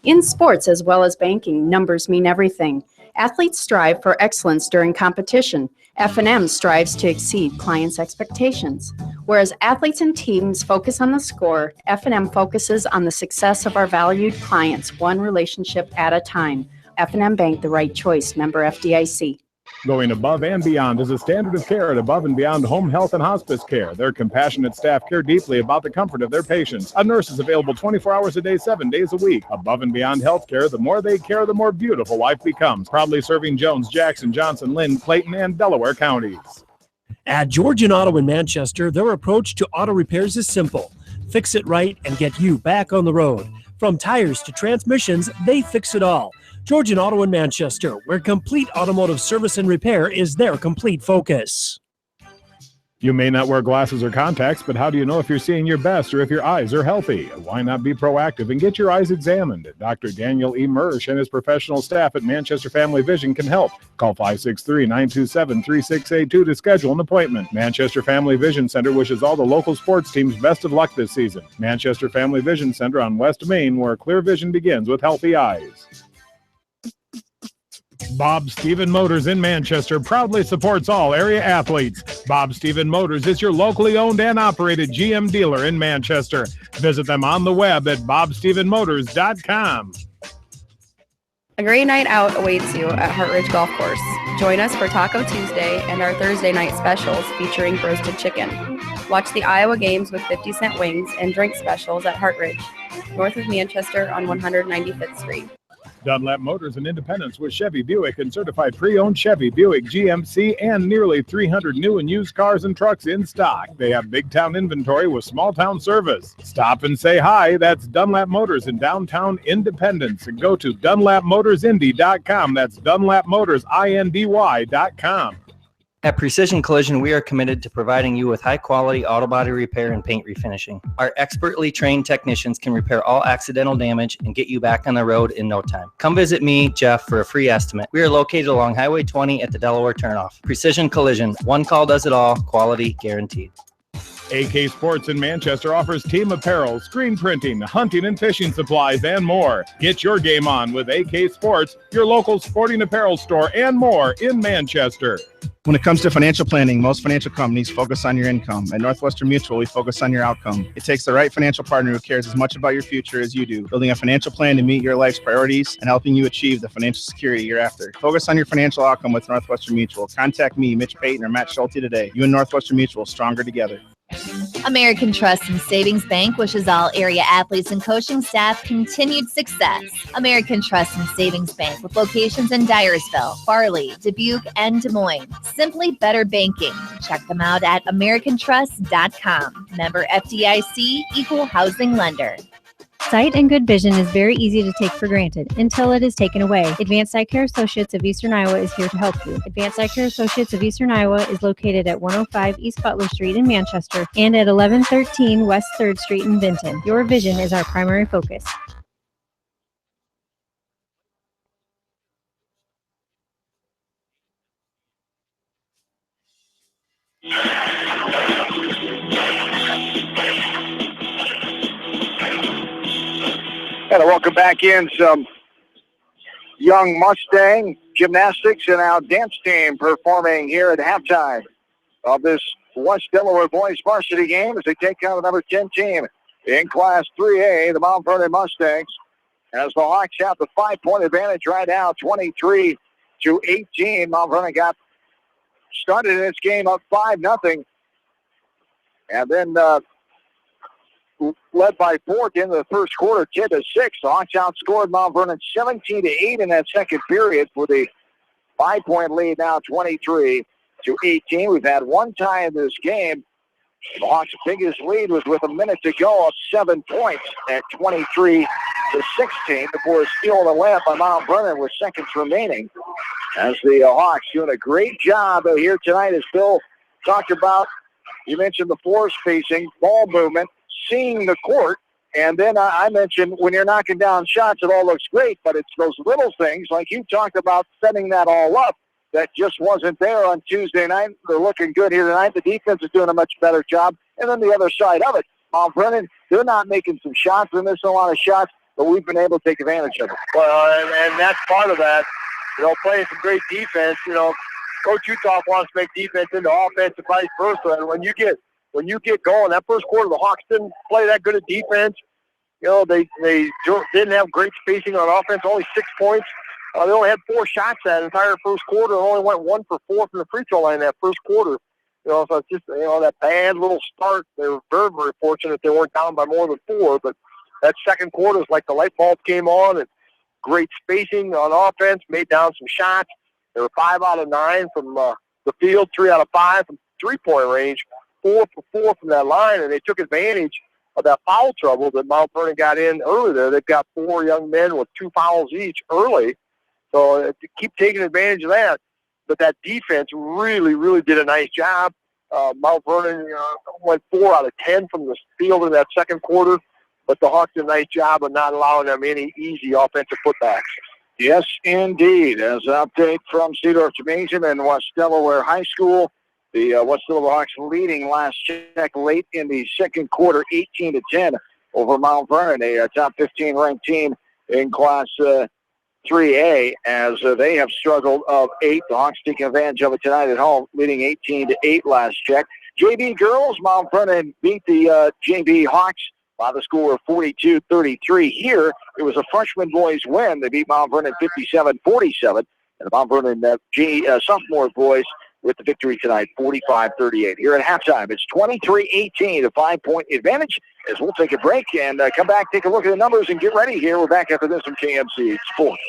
In sports as well as banking, numbers mean everything. Athletes strive for excellence during competition. F&M strives to exceed clients' expectations. Whereas athletes and teams focus on the score, F&M focuses on the success of our valued clients, one relationship at a time. F&M Bank, the right choice. Member FDIC. Going above and beyond is a standard of care at Above and Beyond Home Health and Hospice Care. Their compassionate staff care deeply about the comfort of their patients. A nurse is available 24 hours a day, 7 days a week. Above and Beyond Healthcare, the more they care, the more beautiful life becomes. Proudly serving Jones, Jackson, Johnson, Lynn, Clayton, and Delaware counties. At Georgian Auto in Manchester, their approach to auto repairs is simple. Fix it right and get you back on the road. From tires to transmissions, they fix it all. Georgian Auto in Manchester, where complete automotive service and repair is their complete focus. You may not wear glasses or contacts, but how do you know if you're seeing your best or if your eyes are healthy? Why not be proactive and get your eyes examined? Dr. Daniel E. Mersch and his professional staff at Manchester Family Vision can help. Call 563-927-3682 to schedule an appointment. Manchester Family Vision Center wishes all the local sports teams best of luck this season. Manchester Family Vision Center on West Main, where clear vision begins with healthy eyes. Bob Stephen Motors in Manchester proudly supports all area athletes. Bob Stephen Motors is your locally owned and operated GM dealer in Manchester. Visit them on the web at bobstephenmotors.com. A great night out awaits you at Hartridge Golf Course. Join us for Taco Tuesday and our Thursday night specials featuring roasted chicken. Watch the Iowa games with 50-cent wings and drink specials at Hartridge, north of Manchester on 195th Street. Dunlap Motors in Independence with Chevy Buick and certified pre-owned Chevy Buick GMC and nearly 300 new and used cars and trucks in stock. They have big town inventory with small town service. Stop and say hi. That's Dunlap Motors in downtown Independence. And go to DunlapMotorsIndy.com. That's DunlapMotorsIndy.com. At Precision Collision, we are committed to providing you with high-quality auto body repair and paint refinishing. Our expertly trained technicians can repair all accidental damage and get you back on the road in no time. Come visit me, Jeff, for a free estimate. We are located along Highway 20 at the Delaware turnoff. Precision Collision, one call does it all, quality guaranteed. AK Sports in Manchester offers team apparel, screen printing, hunting and fishing supplies, and more. Get your game on with AK Sports, your local sporting apparel store, and more in Manchester. When it comes to financial planning, most financial companies focus on your income. At Northwestern Mutual, we focus on your outcome. It takes the right financial partner who cares as much about your future as you do, building a financial plan to meet your life's priorities and helping you achieve the financial security you're after. Focus on your financial outcome with Northwestern Mutual. Contact me, Mitch Payton, or Matt Schulte today. You and Northwestern Mutual, stronger together. American Trust and Savings Bank wishes all area athletes and coaching staff continued success. American Trust and Savings Bank with locations in Dyersville, Farley, Dubuque, and Des Moines. Simply better banking. Check them out at AmericanTrust.com. Member FDIC, equal housing lender. Sight and good vision is very easy to take for granted until it is taken away. Advanced Eye Care Associates of Eastern Iowa is here to help you. Advanced Eye Care Associates of Eastern Iowa is located at 105 East Butler Street in Manchester and at 1113 West 3rd Street in Vinton. Your vision is our primary focus. And welcome back in some young Mustang gymnastics and our dance team performing here at halftime of this West Delaware boys varsity game as they take on the number 10 team in Class 3A, the Mount Vernon Mustangs. As the Hawks have the 5-point advantage right now, 23-18. Mount Vernon got started in this game up 5-0. And then led by Fork into the first quarter, 10-6. The Hawks outscored Mount Vernon 17-8 in that second period with a 5-point lead now, 23-18. We've had one tie in this game. The Hawks' biggest lead was with a minute to go, up 7 points at 23-16 before a steal of the layup by Mount Vernon with seconds remaining. As the Hawks doing a great job here tonight, as Bill talked about. You mentioned the floor spacing, ball movement, seeing the court, and then I mentioned when you're knocking down shots, it all looks great, but it's those little things, like you talked about, setting that all up, that just wasn't there on Tuesday night. They're looking good here tonight. The defense is doing a much better job. And then the other side of it, Mount Vernon, they're not making some shots. They're missing a lot of shots, but we've been able to take advantage of it. Well, and that's part of that, playing some great defense. Coach Utah wants to make defense into offense and vice versa. And when you get going, that first quarter, the Hawks didn't play that good at defense. They didn't have great spacing on offense, only 6 points. They only had 4 shots that entire first quarter and only went 1 for 4 from the free throw line that first quarter. So it's just, that bad little start. They were very, very fortunate they weren't down by more than 4. But that second quarter is like the light bulb came on and great spacing on offense, made down some shots. They were 5 out of 9 from the field, 3 out of 5 from three-point range, 4 for 4 from that line, and they took advantage of that foul trouble that Mount Vernon got in early there. They've got 4 young men with 2 fouls each early. So to keep taking advantage of that. But that defense really, really did a nice job. Mount Vernon went 4 out of 10 from the field in that second quarter, but the Hawks did a nice job of not allowing them any easy offensive putbacks. Yes, indeed. As an update from Cedar Gymnasium and West Delaware High School, the West Delaware Hawks leading last check late in the second quarter, 18-10 over Mount Vernon, a top 15 ranked team in Class 3A, as they have struggled of 8. The Hawks taking advantage of it tonight at home, leading 18-8 last check. JV girls, Mount Vernon beat the JV Hawks by the score of 42-33. Here, it was a freshman boys win. They beat Mount Vernon 57-47. And the Mount Vernon sophomore boys with the victory tonight, 45-38. Here at halftime, it's 23-18, a 5-point advantage. As we'll take a break and come back, take a look at the numbers, and get ready here. We're back after this from KMC Sports.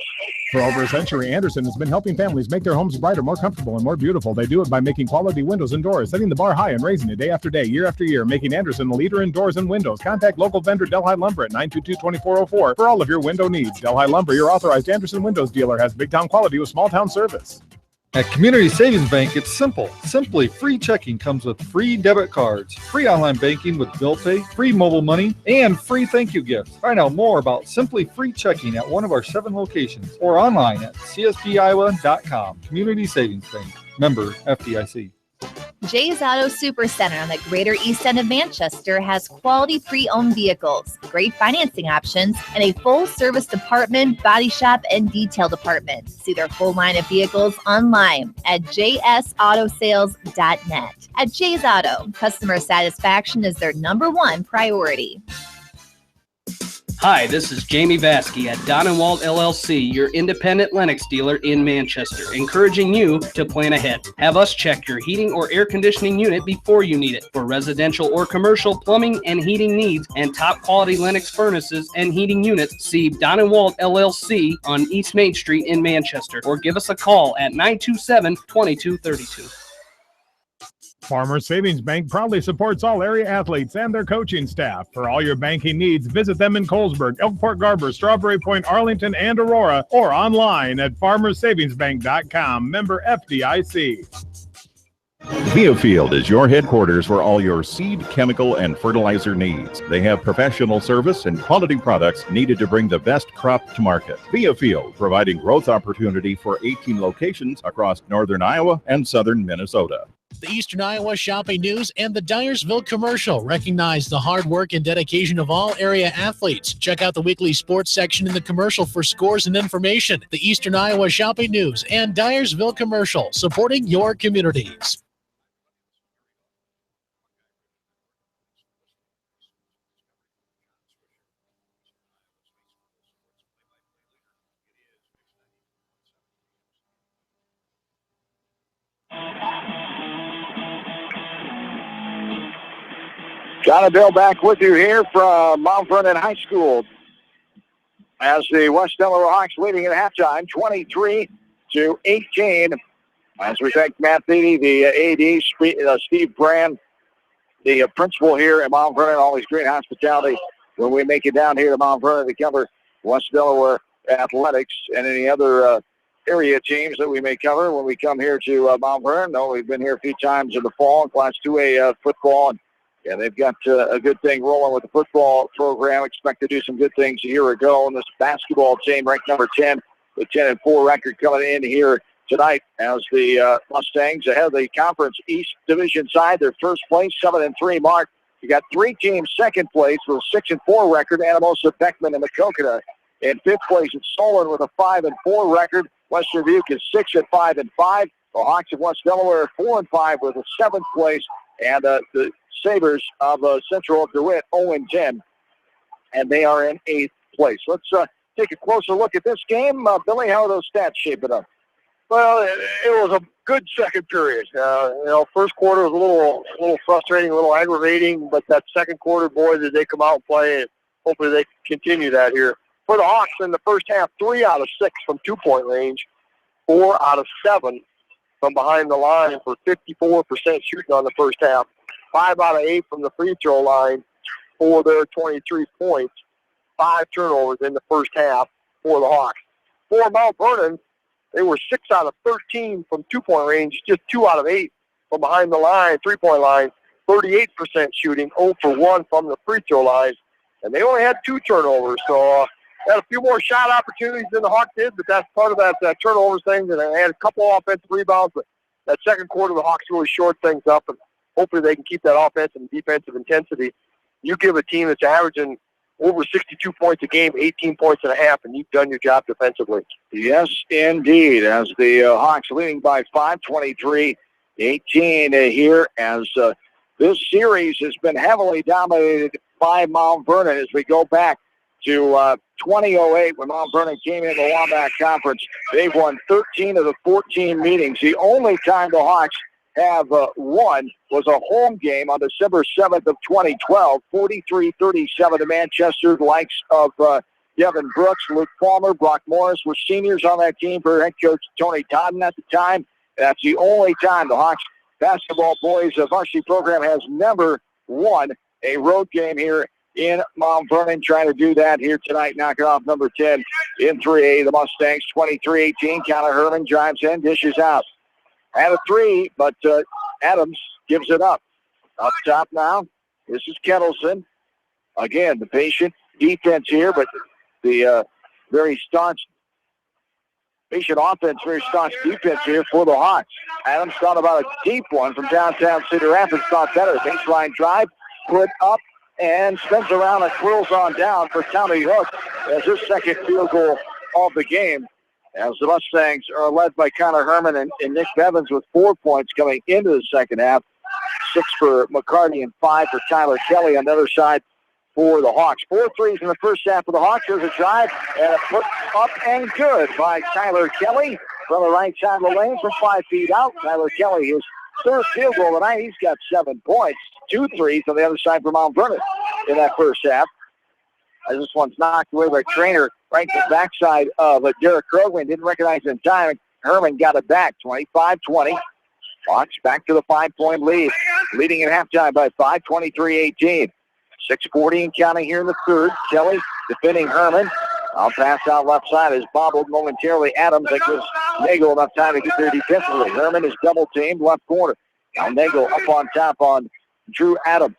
For over a century, Anderson has been helping families make their homes brighter, more comfortable, and more beautiful. They do it by making quality windows and doors, setting the bar high and raising it day after day, year after year, making Anderson the leader in doors and windows. Contact local vendor Delhi Lumber at 922-2404 for all of your window needs. Delhi Lumber, your authorized Anderson Windows dealer, has big town quality with small town service. At Community Savings Bank, it's simple. Simply free checking comes with free debit cards, free online banking with bill pay, free mobile money, and free thank you gifts. Find out more about Simply Free Checking at one of our 7 locations or online at csbiowa.com. Community Savings Bank. Member FDIC. Jay's Auto Supercenter on the Greater East End of Manchester has quality pre-owned vehicles, great financing options, and a full-service department, body shop, and detail department. See their full line of vehicles online at jsautosales.net. At Jay's Auto, customer satisfaction is their #1 priority. Hi, this is Jamie Vasky at Don & Walt LLC, your independent Lennox dealer in Manchester, encouraging you to plan ahead. Have us check your heating or air conditioning unit before you need it. For residential or commercial plumbing and heating needs and top quality Lennox furnaces and heating units, see Don & Walt LLC on East Main Street in Manchester, or give us a call at 927-2232. Farmers Savings Bank proudly supports all area athletes and their coaching staff. For all your banking needs, visit them in Colesburg, Elkport Garber, Strawberry Point, Arlington, and Aurora, or online at farmersavingsbank.com. Member FDIC. Biofield is your headquarters for all your seed, chemical, and fertilizer needs. They have professional service and quality products needed to bring the best crop to market. Biofield, providing growth opportunity for 18 locations across northern Iowa and southern Minnesota. The Eastern Iowa Shopping News and the Dyersville Commercial recognize the hard work and dedication of all area athletes. Check out the weekly sports section in the commercial for scores and information. The Eastern Iowa Shopping News and Dyersville Commercial, supporting your communities. Got a Bill back with you here from Mount Vernon High School as the West Delaware Hawks leading at halftime, 23-18. As we thank Matt Beatty, the AD, Steve Brand, the principal here at Mount Vernon, always great hospitality when we make it down here to Mount Vernon to cover West Delaware athletics and any other area teams that we may cover when we come here to Mount Vernon. No, we've been here a few times in the fall, Class 2A football, and yeah, they've got a good thing rolling with the football program. Expect to do some good things a year ago. And this basketball team ranked number 10, the 10-4 record coming in here tonight as the Mustangs ahead of the Conference East Division side. Their first place, 7-3 mark. You got three teams second place with a 6-4 record, Anamosa, Beckman, and Maquoketa. In fifth place, it's Solon with a 5-4 record. Western Dubuque is 6-5-5. The Hawks of West Delaware 4-5 with a seventh place, and the Sabres of Central DeWitt 0-10, and they are in eighth place. Let's take a closer look at this game. Billy, how are those stats shaping up? Well, it was a good second period. First quarter was a little frustrating, a little aggravating, but that second quarter, boy, did they come out and play, and hopefully they continue that here. For the Hawks in the first half, 3 out of 6 from two-point range, 4 out of 7 from behind the line for 54% shooting on the first half, 5 out of 8 from the free throw line for their 23 points, 5 turnovers in the first half for the Hawks. For Mount Vernon, they were 6 out of 13 from two-point range, just 2 out of 8 from behind the line, three-point line, 38% shooting, 0 for 1 from the free throw line, and they only had 2 turnovers. So had a few more shot opportunities than the Hawks did, but that's part of that turnovers thing. And they had a couple offensive rebounds, but that second quarter, the Hawks really shored things up, and hopefully they can keep that offensive and defensive intensity. You give a team that's averaging over 62 points a game, 18 points and a half, and you've done your job defensively. Yes, indeed, as the Hawks leading by 5, 23-18 here, as this series has been heavily dominated by Mount Vernon as we go back to 2008 when Mount Vernon came in the Wombat Conference. They've won 13 of the 14 meetings. The only time the Hawks have won was a home game on December 7th of 2012, 43-37 to Manchester. The likes of Devin Brooks, Luke Palmer, Brock Morris were seniors on that team for head coach Tony Totten at the time. That's the only time the Hawks basketball boys varsity program has never won a road game here in Mount Vernon. Trying to do that here tonight, knocking off number 10 in 3A. The Mustangs 23-18. Connor Herman drives in, dishes out. Had a three, but Adams gives it up. Up top now, this is Kettleson. Again, the patient defense here, but the very staunch patient offense, very staunch defense here for the Hawks. Adams thought about a deep one from downtown Cedar Rapids, thought better. Baseline drive, put up, and spins around and twirls on down for Tommy Hook as his second field goal of the game. As the Mustangs are led by Connor Herman and Nick Bevins with 4 points coming into the second half. 6 for McCarty and 5 for Tyler Kelly on the other side for the Hawks. 4 threes in the first half of the Hawks. There's a drive and a put up and good by Tyler Kelly from the right side of the lane from 5 feet out. Tyler Kelly, his third field goal tonight. He's got 7 points. 2 threes on the other side for Mount Vernon in that first half. As this one's knocked away by Trainer right to the backside of Derek Krogman. Didn't recognize it in time. Herman got it back, 25-20. Hawks back to the 5-point lead. Leading at halftime by 5, 23-18. 6:40 and counting here in the third. Kelly defending Herman. I'll pass out left side is bobbled momentarily. Adams. That gives Nagel enough time to get there defensively. Herman is double teamed left corner. Now Nagel up on top on Drew Adams.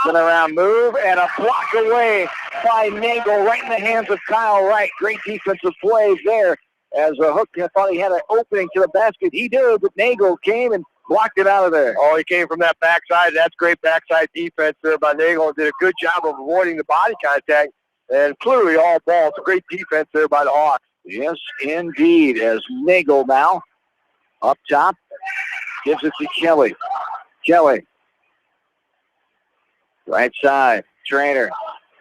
Spin around move and a block away by Nagel right in the hands of Kyle Wright. Great defensive plays there as Hook thought he had an opening to the basket. He did, but Nagel came and blocked it out of there. Oh, he came from that backside. That's great backside defense there by Nagel. Did a good job of avoiding the body contact and clearly all ball. It's a great defense there by the Hawks. Yes, indeed, as Nagel now up top gives it to Kelly. Kelly. Right side, Trainer.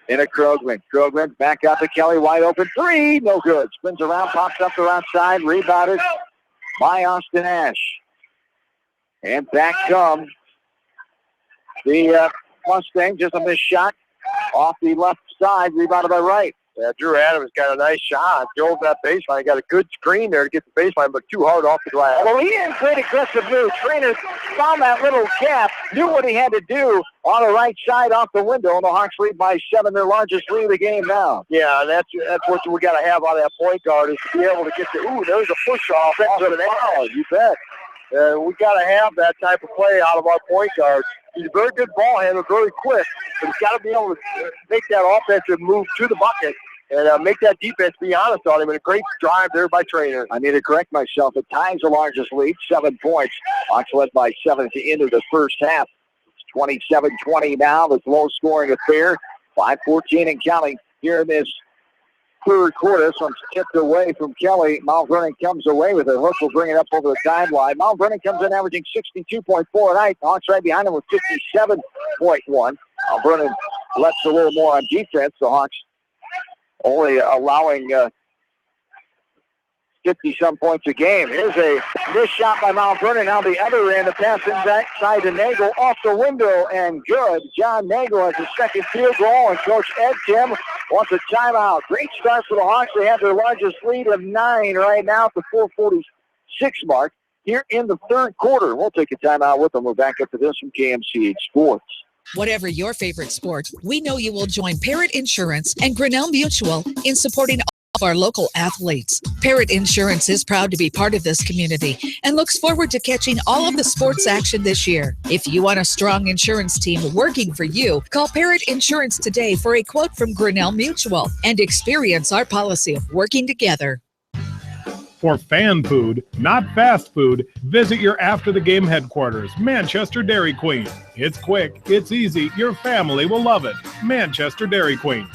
Into Krogman. Krogman back out to Kelly, wide open three, no good. Spins around, pops up the right side, rebounded by Austin Ash. And back comes the Mustang. Just a missed shot off the left side, rebounded by Wright. Yeah, Drew Adams got a nice shot. Drove that baseline. Got a good screen there to get the baseline, but too hard off the glass. Well, he had a great aggressive move. Trainer found that little gap, knew what he had to do on the right side off the window, and the Hawks lead by 7, their largest lead of the game now. Yeah, and that's what we got to have on that point guard is to be able to get the, there's a push-off. You bet. We got to have that type of play out of our point guard. He's a very good ball handler, very quick, but he's got to be able to make that offensive move to the bucket and make that defense be honest on him. And a great drive there by Trainer. I need to correct myself. It ties the largest lead, 7 points. Hawks led by 7 at the end of the first half. It's 27-20 now, this low-scoring affair. 5:14 and counting here in this third quarter. So I'm tipped away from Kelly. Mount Vernon comes away with it. Hook will bring it up over the timeline. Mount Vernon comes in averaging 62.4 a night. Hawks right behind him with 57.1. Mount Vernon lets a little more on defense. The Hawks only allowing 50-some points a game. Here's a missed shot by Mount Vernon. Now the other end, the pass inside to Nagel off the window and good. John Nagel has his second field goal, and Coach Ed Tim wants a timeout. Great start for the Hawks. They have their largest lead of 9 right now at the 4:46 mark here in the third quarter. We'll take a timeout with them. We're back up to this from KMCH Sports. Whatever your favorite sport, we know you will join Parrott Insurance and Grinnell Mutual in supporting of our local athletes. Parrott Insurance is proud to be part of this community and looks forward to catching all of the sports action this year. If you want a strong insurance team working for you, call Parrott Insurance today for a quote from Grinnell Mutual and experience our policy of working together. For fan food, not fast food, visit your after-the-game headquarters, Manchester Dairy Queen. It's quick, it's easy, your family will love it. Manchester Dairy Queen.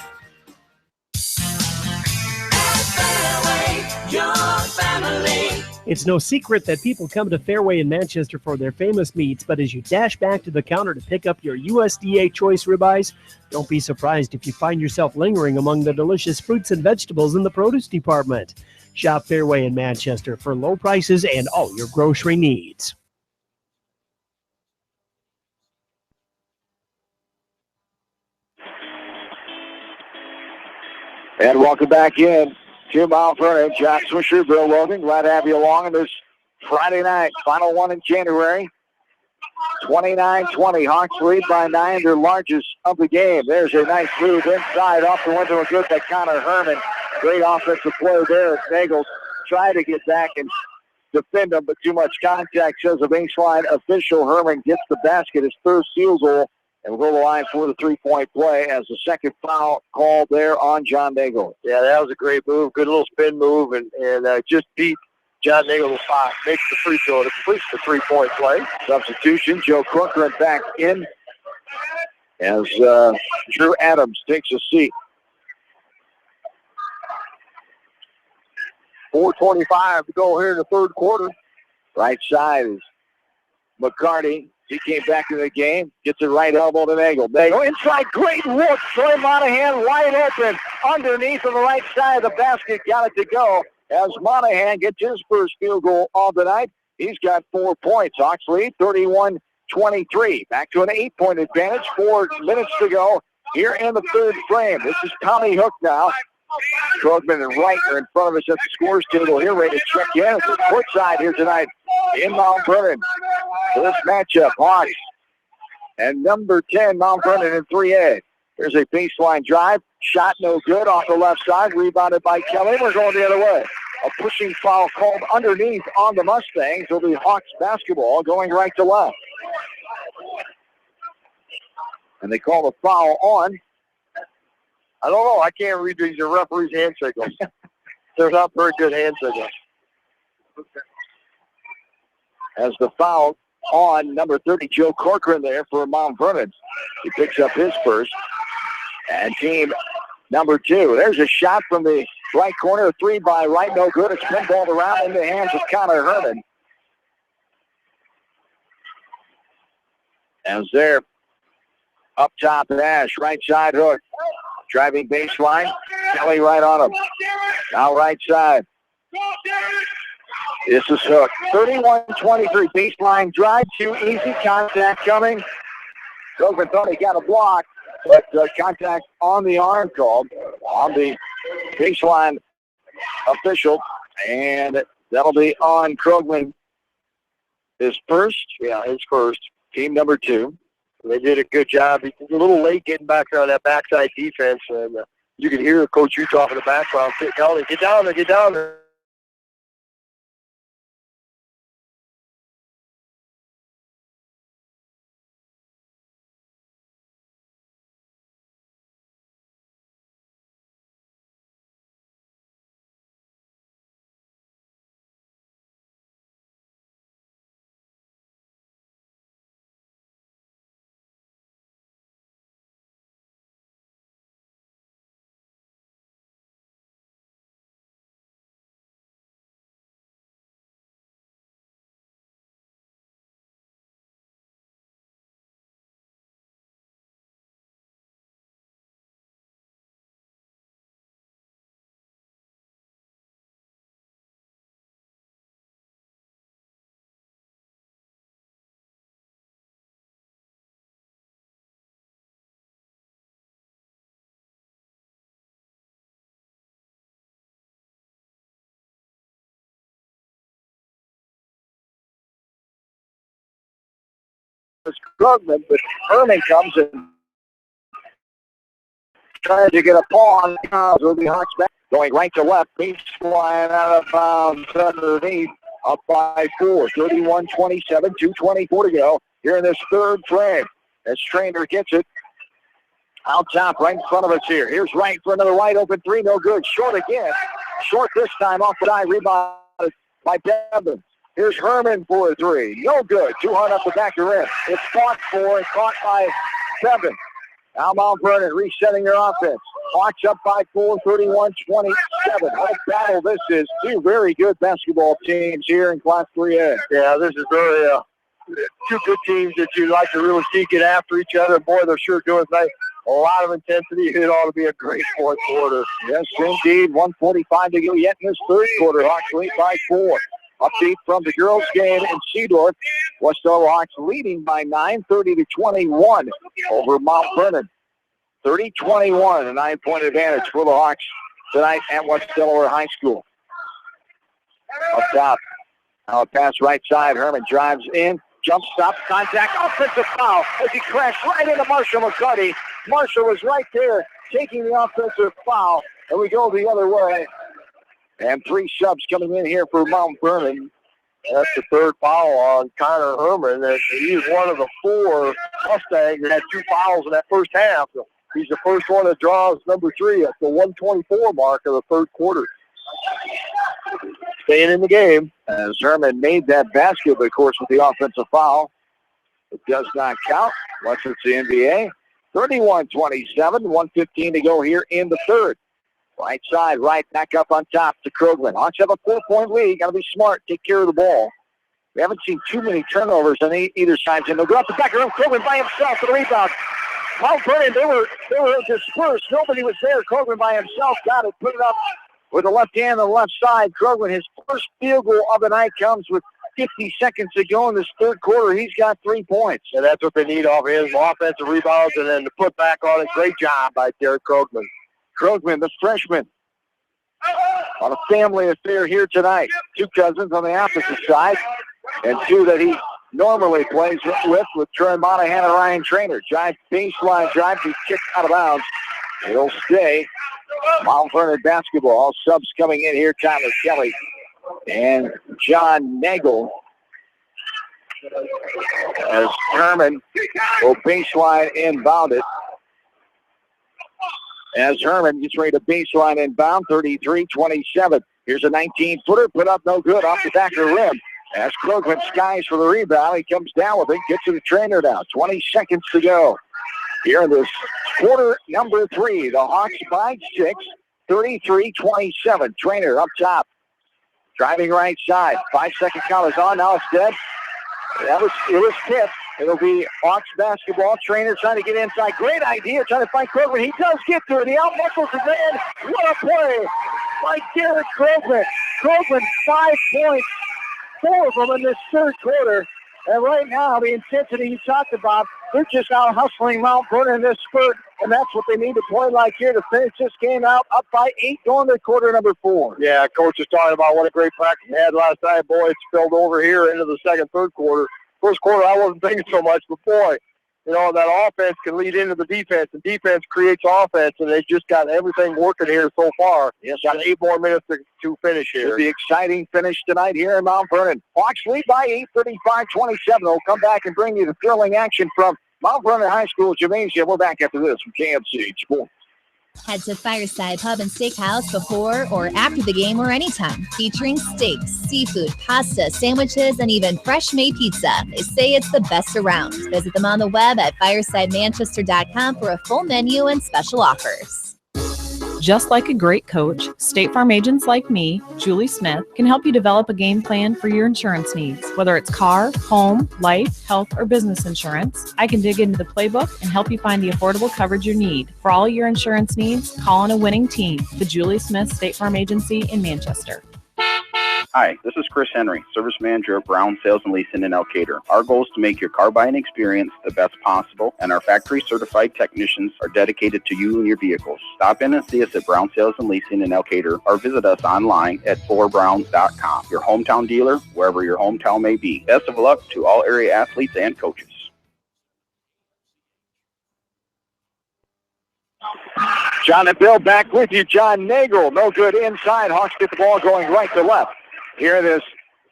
Your family. It's no secret that people come to Fairway in Manchester for their famous meats, but as you dash back to the counter to pick up your USDA choice ribeyes, don't be surprised if you find yourself lingering among the delicious fruits and vegetables in the produce department. Shop Fairway in Manchester for low prices and all your grocery needs. And welcome back in to Mount Vernon. Jack Swisher, Bill Logan, glad to have you along on this Friday night, final one in January. 29-20, Hawks lead by 9, their largest of the game. There's a nice move inside off the window and good by Connor Herman. Great offensive play there as Nagels try to get back and defend him, but too much contact, says the baseline official. Herman gets the basket, his first field goal, and we'll go to the line for the three-point play as the second foul called there on John Nagel. Yeah, that was a great move, good little spin move, and just beat John Nagel's spot, makes the free throw to complete the three-point play. Substitution, Joe Corcoran back in as Drew Adams takes a seat. 4:25 to go here in the third quarter. Right side is McCarty. He came back into the game, gets a right elbow to Nagel. Nagel inside, great look. Troy Monahan wide open underneath on the right side of the basket. Got it to go as Monahan gets his first field goal of the night. He's got 4 points. Hawks lead 31-23. Back to an 8-point advantage. 4 minutes to go here in the third frame. This is Tommy Hook now. Krogman and Wright are in front of us at the scores table here, ready to check in. It's the court side here tonight in Mount Vernon. For this matchup, Hawks and number 10, Mount Vernon in 3A. There's a baseline drive. Shot no good off the left side. Rebounded by Kelly. We're going the other way. A pushing foul called underneath on the Mustangs. It'll be Hawks basketball going right to left. And they call the foul on. I don't know. I can't read these referees' hand signals. They're not very good hand signals. As the foul on number 30, Joe Corcoran there for Mount Vernon. He picks up his first. And team number 2. There's a shot from the right corner. 3 by Wright. No good. It's pinballed around in the hands of Connor Herman. As they're up top, Nash. Right side hook. Driving baseline. Kelly right on him. Now right side. This is Hook. 31-23 baseline drive. Too easy contact coming. Krogman thought he got a block, but contact on the arm called on the baseline official, and that'll be on Krogman. His first. Team number 2. They did a good job. He's a little late getting back there on that backside defense, and you can hear Coach Uthoff in the background telling him, get down there, get down there. Krugman, but Herman comes and trying to get a paw on the Hawks. Will be Hawks back. Going right to left. Baseline out of bounds underneath. Up by 4. 31-27. 2:24 to go here in this third frame. As Trainer gets it out top right in front of us here. Here's Wright for another wide open 3. No good. Short again. Short this time off the die. Rebounded by Devin. Here's Herman for a 3. No good. Too hard up the back of the rim. It's fought for and caught by Devin. Now Mount Vernon resetting their offense. Hawks up by 4, 31-27. What a battle this is. Two very good basketball teams here in Class 3A. Yeah, this is very two good teams that you like to really see get after each other. Boy, they're sure doing tonight. A lot of intensity. It ought to be a great fourth quarter. Yes, indeed. 1:45 to go yet in this third quarter. Hawks lead by 4. Update from the girls' game in Seedorf. West Delaware Hawks leading by 9, 30-21 over Mount Vernon. 30-21, a 9-point advantage for the Hawks tonight at West Delaware High School. Up top, now a pass right side. Herman drives in, jump stop, contact, offensive foul as he crashed right into Marshall McCuddy. Marshall was right there taking the offensive foul, and we go the other way. And 3 subs coming in here for Mount Vernon. That's the third foul on Connor Herman. He was one of the 4 Mustangs that had 2 fouls in that first half. He's the first one that draws number 3 at the 1:24 mark of the third quarter. Staying in the game. As Herman made that basket, but of course with the offensive foul, it does not count once it's the NBA. 31-27, 1:15 to go here in the third. Right side, right back up on top to Krogman. Hawks have a 4-point lead. Got to be smart, take care of the ball. We haven't seen too many turnovers on either side. And they'll go up the back of the room. Krogman by himself for the rebound. Mount Vernon, they were dispersed. Nobody was there. Krogman by himself got it, put it up with the left hand on the left side. Krogman, his first field goal of the night comes with 50 seconds to go in this third quarter. He's got 3 points. And that's what they need off his offensive rebounds and then to put back on it. Great job by Derek Krogman. Krogman, the freshman, on a family affair here tonight. 2 cousins on the opposite side, and 2 that he normally plays with Troy Monahan and Ryan Trainer. Giant baseline drive, he's kicked out of bounds. It'll stay. Mount Vernon basketball. All subs coming in here. Tyler Kelly and John Nagel. As Herman will baseline inbound it. As Herman gets ready to baseline inbound, 33-27. Here's a 19-footer, put up no good off the back of the rim. As Krogman skies for the rebound, he comes down with it, gets to the Trainer now. 20 seconds to go. Here in this quarter number 3, the Hawks by 6, 33-27. Trainer up top, driving right side. 5-second count is on, now it's dead. It was tipped. It'll be Hawks basketball. Trainer trying to get inside. Great idea, trying to find Krogman. He does get to it. He out-muscles his man. What a play by Derek Krogman. Krogman, 5 points, 4 of them in this third quarter. And right now, the intensity you talked about, They're just out hustling Mount Vernon in this spurt, and that's what they need to play like here to finish this game out, up by 8 going to quarter number 4. Yeah, Coach is talking about what a great practice they had last night. Boy, it's spilled over here into the second, third quarter. First quarter, I wasn't thinking so much, but boy, you know, that offense can lead into the defense, and defense creates offense, and they just got everything working here so far. Yes, got 8 more minutes to finish here. Should be exciting finish tonight here in Mount Vernon. Hawks lead by 8, 35-27. They'll come back and bring you the thrilling action from Mount Vernon High School Gymnasium. We're back after this from KMC Sports. Head to Fireside Pub and Steakhouse before or after the game or anytime. Featuring steaks, seafood, pasta, sandwiches, and even fresh-made pizza. They say it's the best around. Visit them on the web at firesidemanchester.com for a full menu and special offers. Just like a great coach, State Farm agents like me, Julie Smith, can help you develop a game plan for your insurance needs. Whether it's car, home, life, health, or business insurance, I can dig into the playbook and help you find the affordable coverage you need. For all your insurance needs, call on a winning team, the Julie Smith State Farm Agency in Manchester. Hi, this is Chris Henry, Service Manager at Brown Sales and Leasing in Elkader. Our goal is to make your car buying experience the best possible, and our factory-certified technicians are dedicated to you and your vehicles. Stop in and see us at Brown Sales and Leasing in Elkader, or visit us online at forbrowns.com. Your hometown dealer, wherever your hometown may be. Best of luck to all area athletes and coaches. John and Bill back with you. John Nagel, no good inside. Hawks get the ball going right to left. Here in this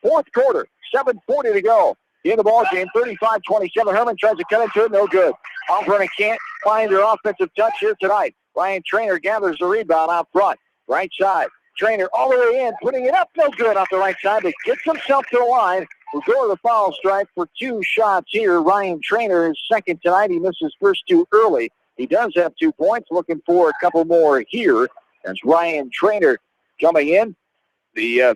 fourth quarter, 7:40 to go. In the ball game, 35-27. Herman tries to cut into it, no good. Mount Vernon can't find their offensive touch here tonight. Ryan Trainer gathers the rebound out front. Right side. Trainer all the way in, putting it up, no good off the right side, but gets himself to the line. We'll go to the foul stripe for 2 shots here. Ryan Trainer is second tonight. He missed his first 2 early. He does have 2 points, looking for a couple more here. As Ryan Trainer coming in, the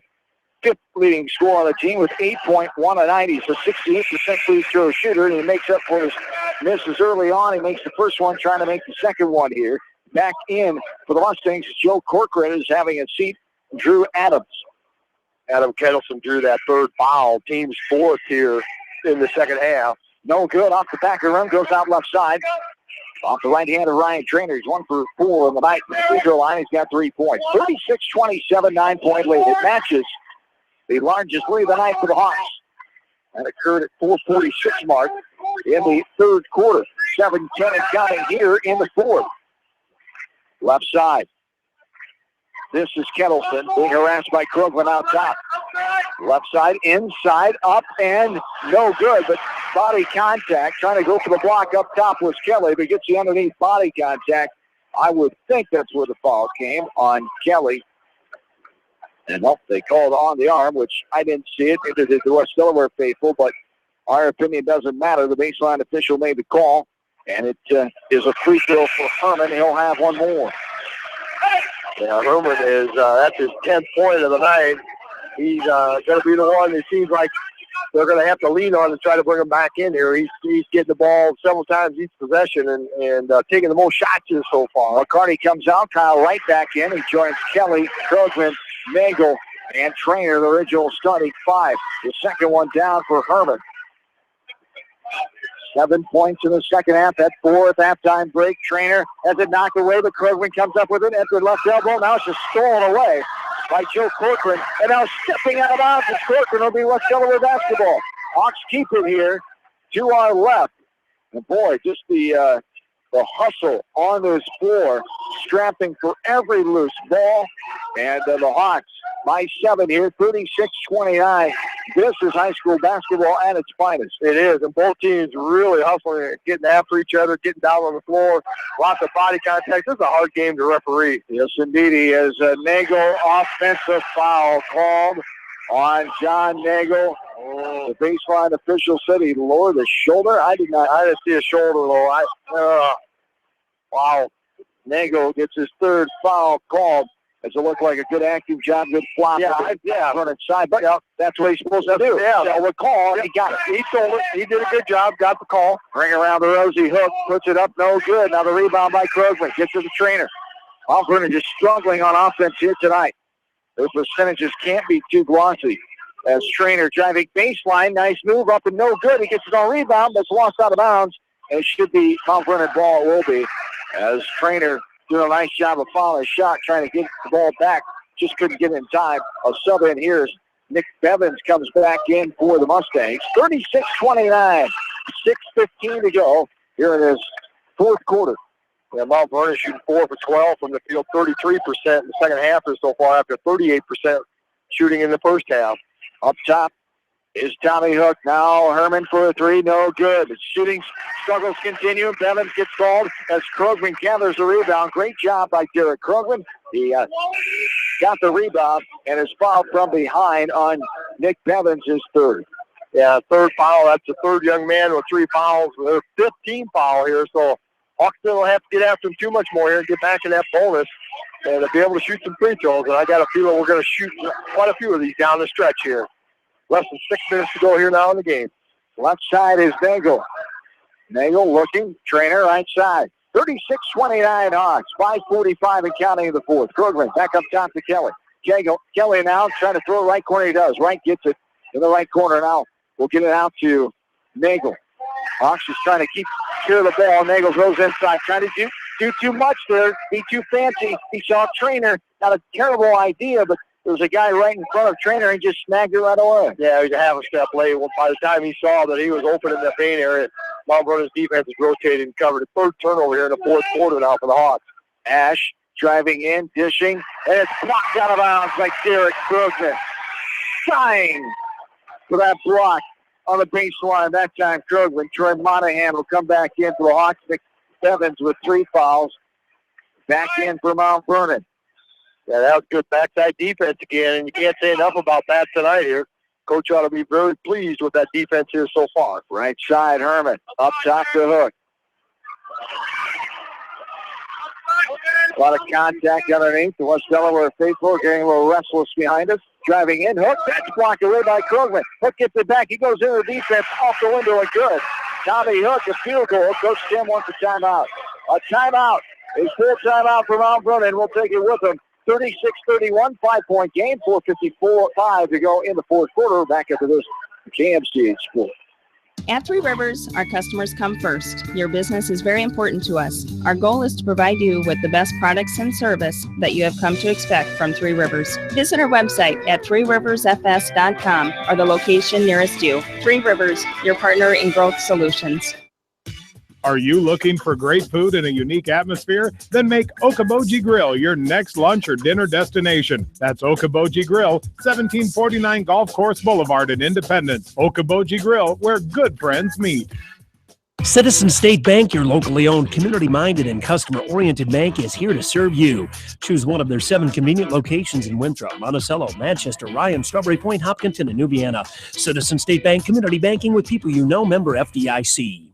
5th leading scorer on the team with 8.1 a night. He's a 68% free throw shooter, and he makes up for his misses early on. He makes the first one, trying to make the second one here. Back in for the Mustangs, Joe Corcoran is having a seat. Drew Adams. Adam Kettleson drew that 3rd foul, team's 4th here in the second half. No good. Off the back of the rim, goes out left side. Off the right hand of Ryan Trainer. He's 1 for 4 on the night. The free throw line, he's got 3 points. 36-27, 9-point lead. It matches the largest lead of the night for the Hawks. That occurred at 4:46 mark in the 3rd quarter. 7-10 and counting here in the 4th. Left side. This is Kettleson being harassed by Krogman out top. Left side, inside, up, and no good, but body contact. Trying to go for the block up top was Kelly, but gets the underneath body contact. I would think that's where the foul came on Kelly. And well, they called on the arm, which I didn't see it. Neither did the West Delaware faithful, but our opinion doesn't matter. The baseline official made the call, and it is a free throw for Herman. He'll have 1 more. Yeah, Herman is, that's his 10th point of the night. He's going to be the one that seems like they're going to have to lean on and try to bring him back in here. He's getting the ball several times each possession and taking the most shots here so far. McCarty comes out, Kyle right back in. He joins Kelly, Krogman, Nagel, and Trainer, the original starting 5. The second one down for Herman. 7 points in the second half. That 4th halftime break. Trainer has it knocked away, but Krogman comes up with it at the left elbow. Now it's just stolen away by Joe Corcoran. And now stepping out of bounds is Corcoran. Will be West Delaware basketball. Hawks keep it here to our left. And boy, just the hustle on this floor, strapping for every loose ball. And the Hawks by 7 here, 36-29. This is high school basketball at its finest. It is, and both teams really hustling, getting after each other, getting down on the floor. Lots of body contact. This is a hard game to referee. Yes, indeed. He has Nagel offensive foul called on John Nagel. The baseline official said he lowered his shoulder. I didn't see a shoulder low. Wow. Nagel gets his 3rd foul called. Does it look like a good active job, good flop? Yeah. Run inside, but that's what he's supposed to do. Yeah. So the call, he got it. He sold it. He did a good job, got the call. Bring around the rosy hook, puts it up, no good. Now the rebound by Krogman, gets to the Trainer. Mount Vernon just struggling on offense here tonight. Their percentages can't be too glossy. As Trainer driving baseline, nice move up and no good. He gets it on rebound, but it's lost out of bounds. It should be Mount Vernon ball. It will be. As Trainer doing a nice job of following his shot, trying to get the ball back. Just couldn't get in time. A sub in here is Nick Bevins comes back in for the Mustangs. 36-29. 6:15 to go here in this fourth quarter. Yeah, Mount Vernon shooting 4 for 12 from the field, 33% in the second half or so far after 38% shooting in the first half. Up top is Tommy Hook. Now Herman for a three. No good. Shooting struggles continue. Bevins gets called as Krogman gathers the rebound. Great job by Derek Krogman. He got the rebound and is fouled from behind on Nick Bevins, his third. Yeah, third foul. That's the third young man with 3 fouls. There's 15 foul here, so Hawks will have to get after him too much more here and get back in that bonus and to be able to shoot some free throws. And I got a feeling we're going to shoot quite a few of these down the stretch here. Less than 6 minutes to go here now in the game. Left side is Nagel. Nagel looking. Trainer right side. 36-29 Hawks. 5:45 and counting in the fourth. Krogman back up top to Kelly. Kelly now trying to throw it right corner. He does. Right gets it in the right corner now. We'll get it out to Nagel. Hawks is trying to keep care of the ball. Nagel goes inside. Trying to do too much there. Be too fancy. He saw Trainer. Not a terrible idea, but there was a guy right in front of Trainer and just snagged it right away. Yeah, he was a half a step late. Well, by the time he saw that he was open in the paint area, Mount Vernon's defense is rotated and covered. A third turnover here in the fourth quarter now for the Hawks. Ash driving in, dishing, and it's blocked out of bounds by Derek Krogman. Dying for that block on the baseline. That time Krogman. Troy Monahan will come back in for the Hawks. Nick Bevins with 3 fouls. Back in for Mount Vernon. Yeah, that was good backside defense again, and you can't say enough about that tonight here. Coach ought to be very pleased with that defense here so far. Right side, Herman. Up top to Hook. A lot of contact underneath. The West Delaware faithful getting a little restless behind us. Driving in. Hook. That's blocked away by Krogman. Hook gets it back. He goes into the defense. Off the window and good. Tommy Hook, a field goal. Coach Tim wants a timeout. A timeout. A full timeout for Mount Vernon. We'll take it with him. 36-31, 5-point game. 4:54 to go in the fourth quarter. Back after this KMCH Sport. At Three Rivers, our customers come first. Your business is very important to us. Our goal is to provide you with the best products and service that you have come to expect from Three Rivers. Visit our website at threeriversfs.com or the location nearest you. Three Rivers, your partner in growth solutions. Are you looking for great food and a unique atmosphere? Then make Okoboji Grill your next lunch or dinner destination. That's Okoboji Grill, 1749 Golf Course Boulevard in Independence. Okoboji Grill, where good friends meet. Citizen State Bank, your locally owned, community-minded, and customer-oriented bank, is here to serve you. Choose one of their 7 convenient locations in Winthrop, Monticello, Manchester, Ryan, Strawberry Point, Hopkinton, and New Vienna. Citizen State Bank, community banking with people you know, member FDIC.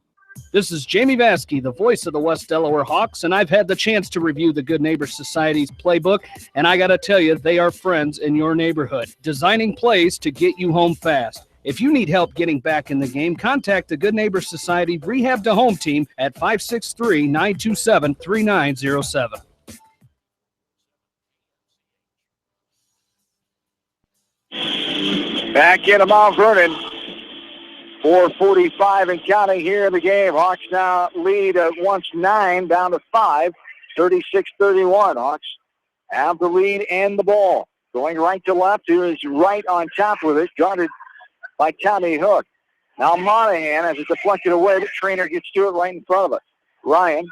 This is Jamie Vaskey, the voice of the West Delaware Hawks, and I've had the chance to review the Good Neighbor Society's playbook, and I got to tell you, they are friends in your neighborhood, designing plays to get you home fast. If you need help getting back in the game, contact the Good Neighbor Society Rehab to Home team at 563-927-3907. Back into Mount Vernon. 4:45 and counting here in the game. Hawks now lead at once 9 down to 5. 36-31. Hawks have the lead and the ball. Going right to left, who is right on top with it, guarded by Tommy Hook. Now Monahan has it deflected away, but Trainer gets to it right in front of us. Ryan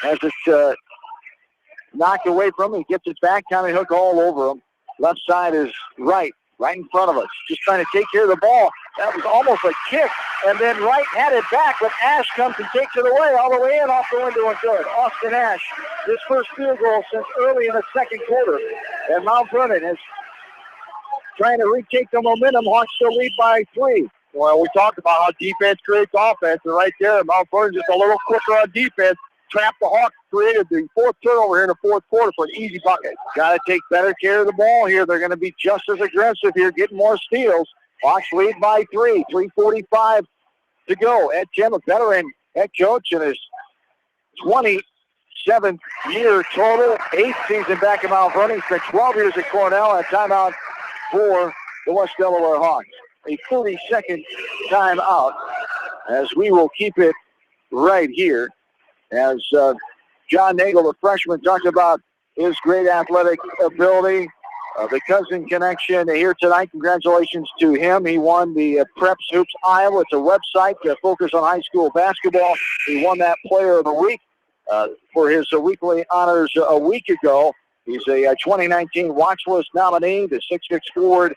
has it knocked away from him. He gets it back. Tommy Hook all over him. Left side is right in front of us. Just trying to take care of the ball. That was almost a kick. And then Wright had it back, but Ash comes and takes it away all the way in off the window and good. Austin Ash, his first field goal since early in the second quarter. And Mount Vernon is trying to retake the momentum. Hawks still lead by 3. Well, we talked about how defense creates offense, and right there, Mount Vernon just a little quicker on defense. Trapped the Hawks, created the 4th turnover here in the fourth quarter for an easy bucket. Got to take better care of the ball here. They're going to be just as aggressive here, getting more steals. Hawks lead by 3. 3:45 to go. Ed Tim, a veteran head coach in his 27th year total. 8th season back in Mount Vernon. Spent 12 years at Cornell. A timeout for the West Delaware Hawks. A 30-second timeout as we will keep it right here as John Nagel, the freshman, talked about his great athletic ability. The cousin connection here tonight. Congratulations to him. He won the Preps Hoops Iowa. It's a website that focuses on high school basketball. He won that Player of the Week for his weekly honors a week ago. He's a 2019 watch list nominee, the 6'6" forward.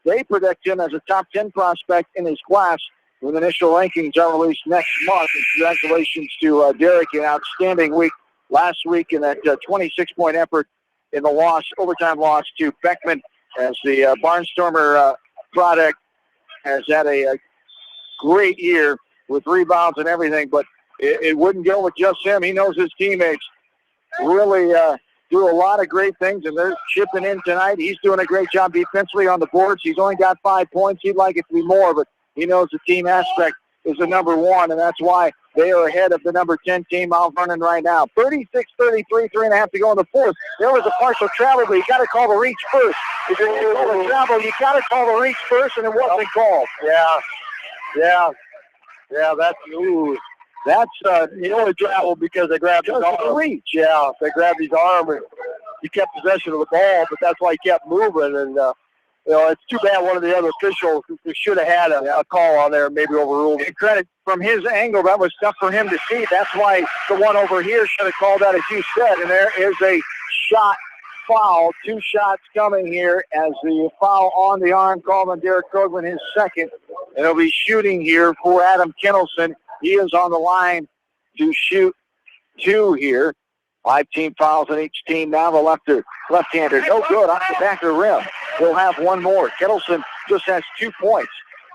They predict him as a top 10 prospect in his class when initial rankings are released next month. And congratulations to Derek, an outstanding week last week in that 26-point effort in the overtime loss to Beckman, as the Barnstormer product has had a great year with rebounds and everything, but it wouldn't go with just him. He knows his teammates really do a lot of great things, and they're chipping in tonight. He's doing a great job defensively on the boards. He's only got 5 points. He'd like it to be more, but he knows the team aspect is the number one, and that's why they are ahead of the number 10 team, Mount Vernon, right now. 36-33, 3.5 to go in the fourth. There was a partial travel, but you got to call the reach first. If you're going to travel, you got to call the reach first, and it wasn't called. Yeah, that's he only traveled because they grabbed his arm. Reach. Yeah, they grabbed his arm, and he kept possession of the ball, but that's why he kept moving, and it's too bad one of the other officials who should have had a call on there, maybe overruled. And credit from his angle, that was tough for him to see. That's why the one over here should have called that, as you said. And there is a shot foul. 2 shots coming here as the foul on the arm called on Derek Krogman, his second. And he'll be shooting here for Adam Kennelson. He is on the line to shoot 2 here. 5 team fouls on each team now. The left-hander, no good off the back of the rim. He'll have one more. Kettleson just has 2 points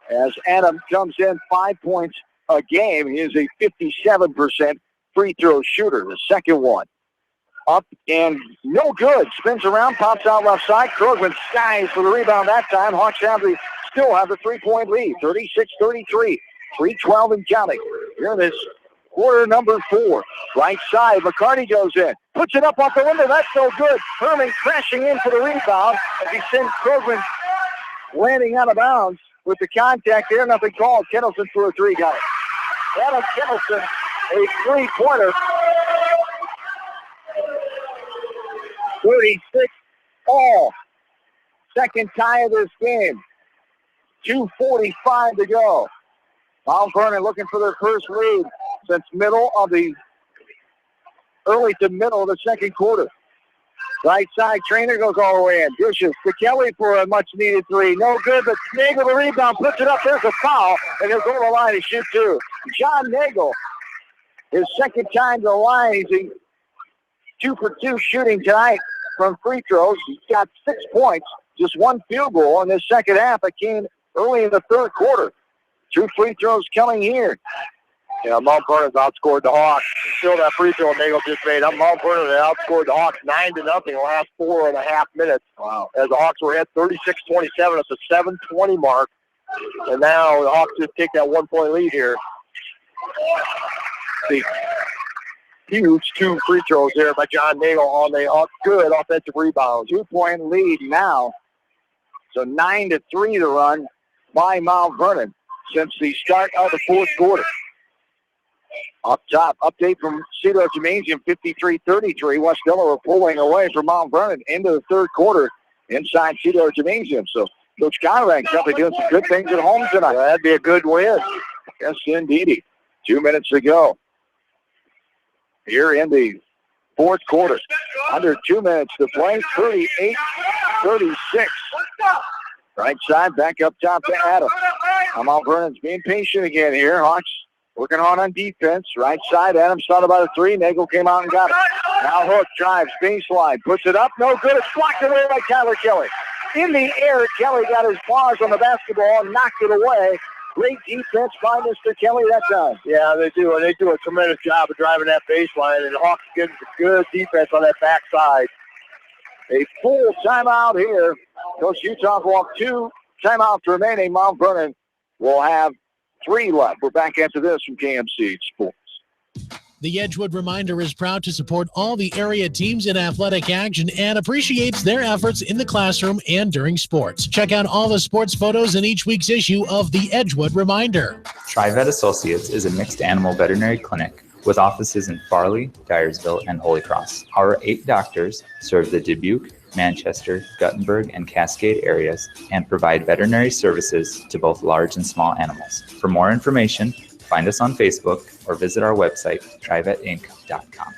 as Adam comes in 5 points a game. He is a 57% free throw shooter. The second one up and no good. Spins around, pops out left side. Krogman skies for the rebound that time. Hawks still have the 3-point lead, 36-33. 3:12 and counting. Here in this quarter number 4. Right side, McCarty goes in. Puts it up off the window. That's no good. Herman crashing in for the rebound as he sends Krogman landing out of bounds with the contact there. Nothing called. Kennelson for a 3. Got it. Adam Kennelson, a 3-pointer. 36 all. Second tie of this game. 2:45 to go. Mount Vernon looking for their first lead since early to middle of the second quarter. Right side, Trainer goes all the way in. Dishes to Kelly for a much-needed 3. No good, but Nagel the rebound, puts it up. There's a foul, and he'll go to the line to shoot 2. John Nagel, his second time to the line. He's 2 for 2 shooting tonight from free throws. He's got 6 points, just 1 field goal in this second half. It came early in the third quarter. 2 free throws coming here. Yeah, Mount Vernon's outscored the Hawks. Still that free throw Nagel just made up. Mount Vernon outscored the Hawks 9-0 the last 4.5 minutes. Wow. As the Hawks were at 36-27 at the 7:20 mark. And now the Hawks just take that 1-point lead here. The huge 2 free throws there by John Nagel on the good offensive rebound. 2-point lead now. So 9-3 the run by Mount Vernon since the start of the fourth quarter. Up top, update from Cedar Gymnasium, 53-33. West Delaware pulling away from Mount Vernon into the third quarter inside Cedar Gymnasium. So Coach Conrad's definitely doing some good things at home tonight. Well, that'd be a good win. Yes, indeed. 2 minutes to go here in the fourth quarter. Under 2 minutes to play, 38-36. Right side, back up top to Adam. Mount Vernon's being patient again here. Hawks working on defense. Right side, Adams thought about a 3. Nagel came out and got it. Now Hook drives, baseline, puts it up. No good. It's blocked away by Tyler Kelly. In the air, Kelly got his paws on the basketball and knocked it away. Great defense by Mr. Kelly that time. Yeah, they do. And they do a tremendous job of driving that baseline. And the Hawks get good defense on that backside. A full timeout here. Coach Utah will have 2 timeouts remaining. Mount Vernon will have 3 left. We're back after this from KMC Sports. The Edgewood Reminder is proud to support all the area teams in athletic action and appreciates their efforts in the classroom and during sports. Check out all the sports photos in each week's issue of the Edgewood Reminder. TriVet Associates is a mixed animal veterinary clinic with offices in Farley, Dyersville, and Holy Cross. Our 8 doctors serve the Dubuque, Manchester, Guttenberg, and Cascade areas and provide veterinary services to both large and small animals. For more information, find us on Facebook or visit our website, trivetinc.com.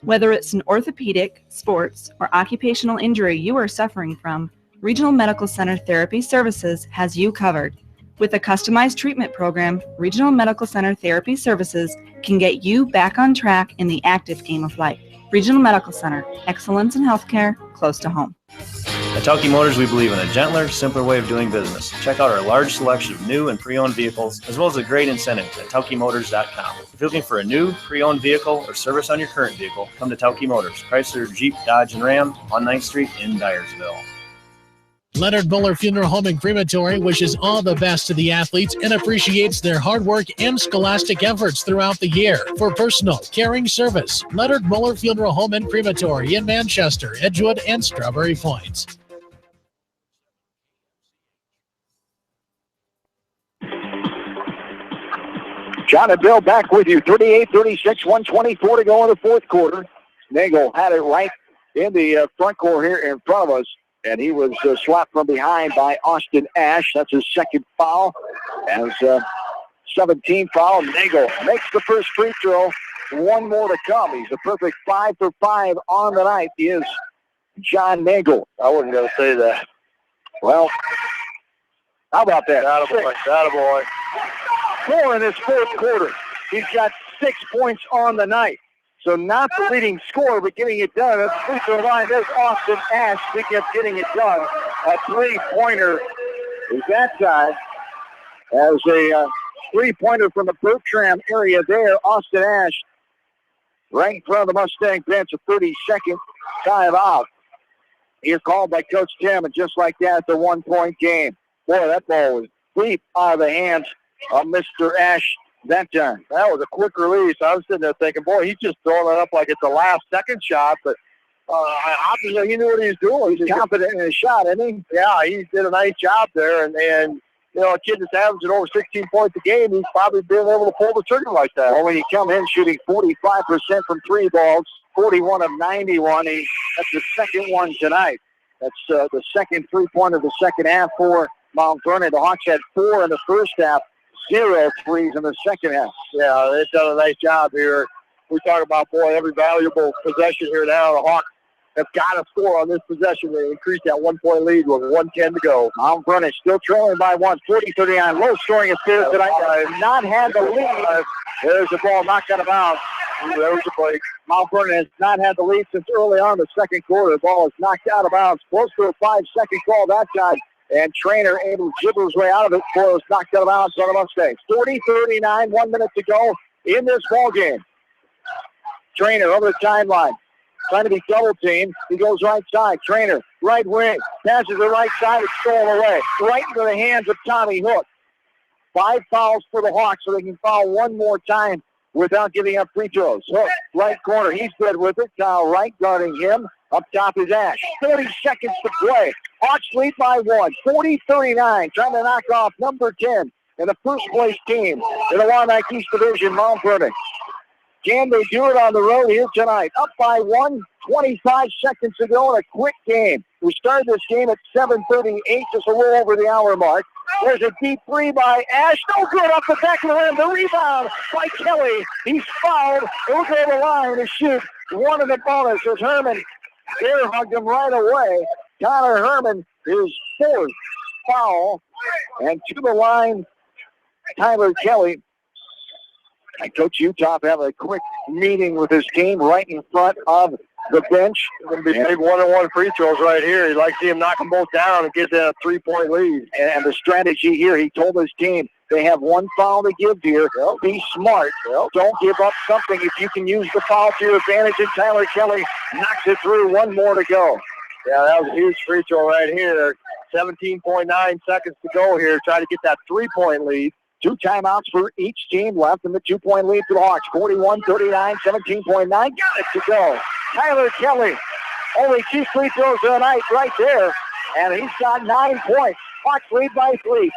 Whether it's an orthopedic, sports, or occupational injury you are suffering from, Regional Medical Center Therapy Services has you covered. With a customized treatment program, Regional Medical Center Therapy Services can get you back on track in the active game of life. Regional Medical Center, excellence in healthcare, close to home. At Tauke Motors, we believe in a gentler, simpler way of doing business. Check out our large selection of new and pre-owned vehicles, as well as a great incentive at TaukeMotors.com. If you're looking for a new, pre-owned vehicle or service on your current vehicle, come to Tauke Motors, Chrysler, Jeep, Dodge, and Ram on 9th Street in Dyersville. Leonard Muller Funeral Home and Crematory wishes all the best to the athletes and appreciates their hard work and scholastic efforts throughout the year. For personal, caring service, Leonard Muller Funeral Home and Crematory in Manchester, Edgewood, and Strawberry Point. John and Bill back with you. 38-36, 124 to go in the fourth quarter. Nagel had it right in the front court here in front of us, and he was slapped from behind by Austin Ash. That's his second foul. As 17 foul, Nagel makes the first free throw. One more to come. He's a perfect 5 for 5 on the night. He is John Nagel. I wasn't going to say that. Well, how about that? Attaboy. 4 in this fourth quarter. He's got 6 points on the night. So not the leading scorer, but getting it done. That's free throw line. There's Austin Ash. He kept getting it done. A three-pointer is that time. As a three-pointer from the Bertram area there, Austin Ash right in front of the Mustang bench, a 30-second timeout. Here called by Coach Tim, and just like that, it's a 1-point game. Boy, that ball was deep out of the hands of Mr. Ash that time. That was a quick release. I was sitting there thinking, boy, he's just throwing it up like it's a last-second shot, but obviously he knew what he was doing. He's confident in his shot, isn't he? Yeah, he did a nice job there, and you know, a kid that's averaging over 16 points a game, he's probably been able to pull the trigger like that. Well, when you come in shooting 45% from 3 balls, 41 of 91, that's the second one tonight. That's the second three-pointer of the second half for Mount Vernon. The Hawks had 4 in the first half. 0 threes in the second half. Yeah, they've done a nice job here. We talk about, boy, every valuable possession here now. The Hawks have got to score on this possession to increase that 1-point lead with 1:10 to go. Mount Vernon still trailing by 1, 40-39. Low scoring affair tonight. Not had the lead. There's the ball knocked out of bounds. There's the break. Mount Vernon has not had the lead since early on in the second quarter. The ball is knocked out of bounds. Close to a 5-second call that time. And Trainer able to dribble his way out of it before it was knocked out of bounds on the Mustangs. 40-39, 1 minute to go in this ball game. Trainer over the timeline, trying to be double teamed. He goes right side. Trainer, right wing, passes the right side. It's stolen away. Right into the hands of Tommy Hook. 5 fouls for the Hawks, so they can foul one more time without giving up free throws. Hook, right corner. He's good with it. Kyle Wright guarding him. Up top is Ash. 30 seconds to play. Hawks lead by 1. 40-39. Trying to knock off number 10 in the first place team in the Waback East Division, Mount Vernon. Can they do it on the road here tonight? Up by 1. 25 seconds to go in a quick game. We started this game at 7:38, just a little over the hour mark. There's a deep three by Ash. No good off the back of the rim. The rebound by Kelly. He's fouled. He'll go to the line to shoot one of the bonus as Herman there hugged him right away. Connor Herman, his 4th foul. And to the line, Tyler Kelly. And Coach Utah having a quick meeting with his team right in front of the bench. Going to be big 1-on-1 free throws right here. He'd like to see him knock them both down and get that 3-point lead. And the strategy here, he told his team, they have 1 foul to give here. Be smart. Don't give up something if you can use the foul to your advantage. And Tyler Kelly knocks it through. 1 more to go. Yeah, that was a huge free throw right here. 17.9 seconds to go here. Try to get that 3-point lead. 2 timeouts for each team left in the 2-point lead for the Hawks. 41-39, 17.9. Got it to go. Tyler Kelly, only 2 free throws tonight right there. And he's got 9 points. Hawks lead by 3,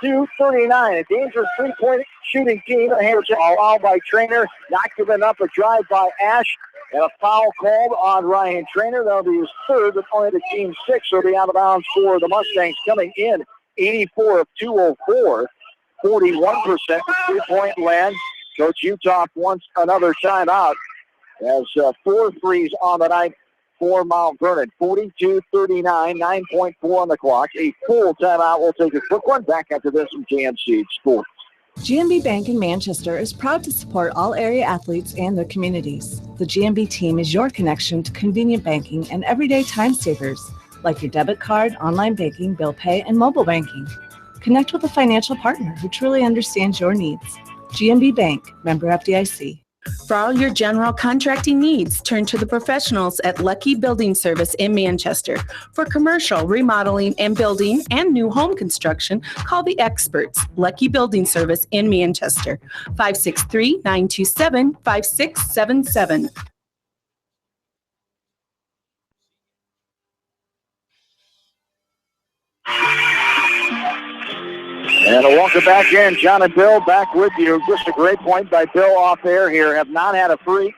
42-39. A dangerous three-point shooting team. A hand all by Trainer. Not giving up. A drive by Ash. And a foul called on Ryan Trainer. That'll be his third, but only the team 6 will be out of bounds for the Mustangs. Coming in 84 of 204. 41% three-point land. Coach Utah wants another timeout. Has 4 threes on the night for Mount Vernon. 42-39, 9.4 on the clock. A full timeout. We'll take a quick one. Back after this from GMC Sports. GMB Bank in Manchester is proud to support all area athletes and their communities. The GMB team is your connection to convenient banking and everyday time savers, like your debit card, online banking, bill pay, and mobile banking. Connect with a financial partner who truly understands your needs. GMB Bank, member FDIC. For all your general contracting needs, turn to the professionals at Lucky Building Service in Manchester. For commercial, remodeling, and building and new home construction, call the experts, Lucky Building Service in Manchester, 563-927-5677. And a welcome back in. John and Bill back with you. Just a great point by Bill off air here. Have not had a field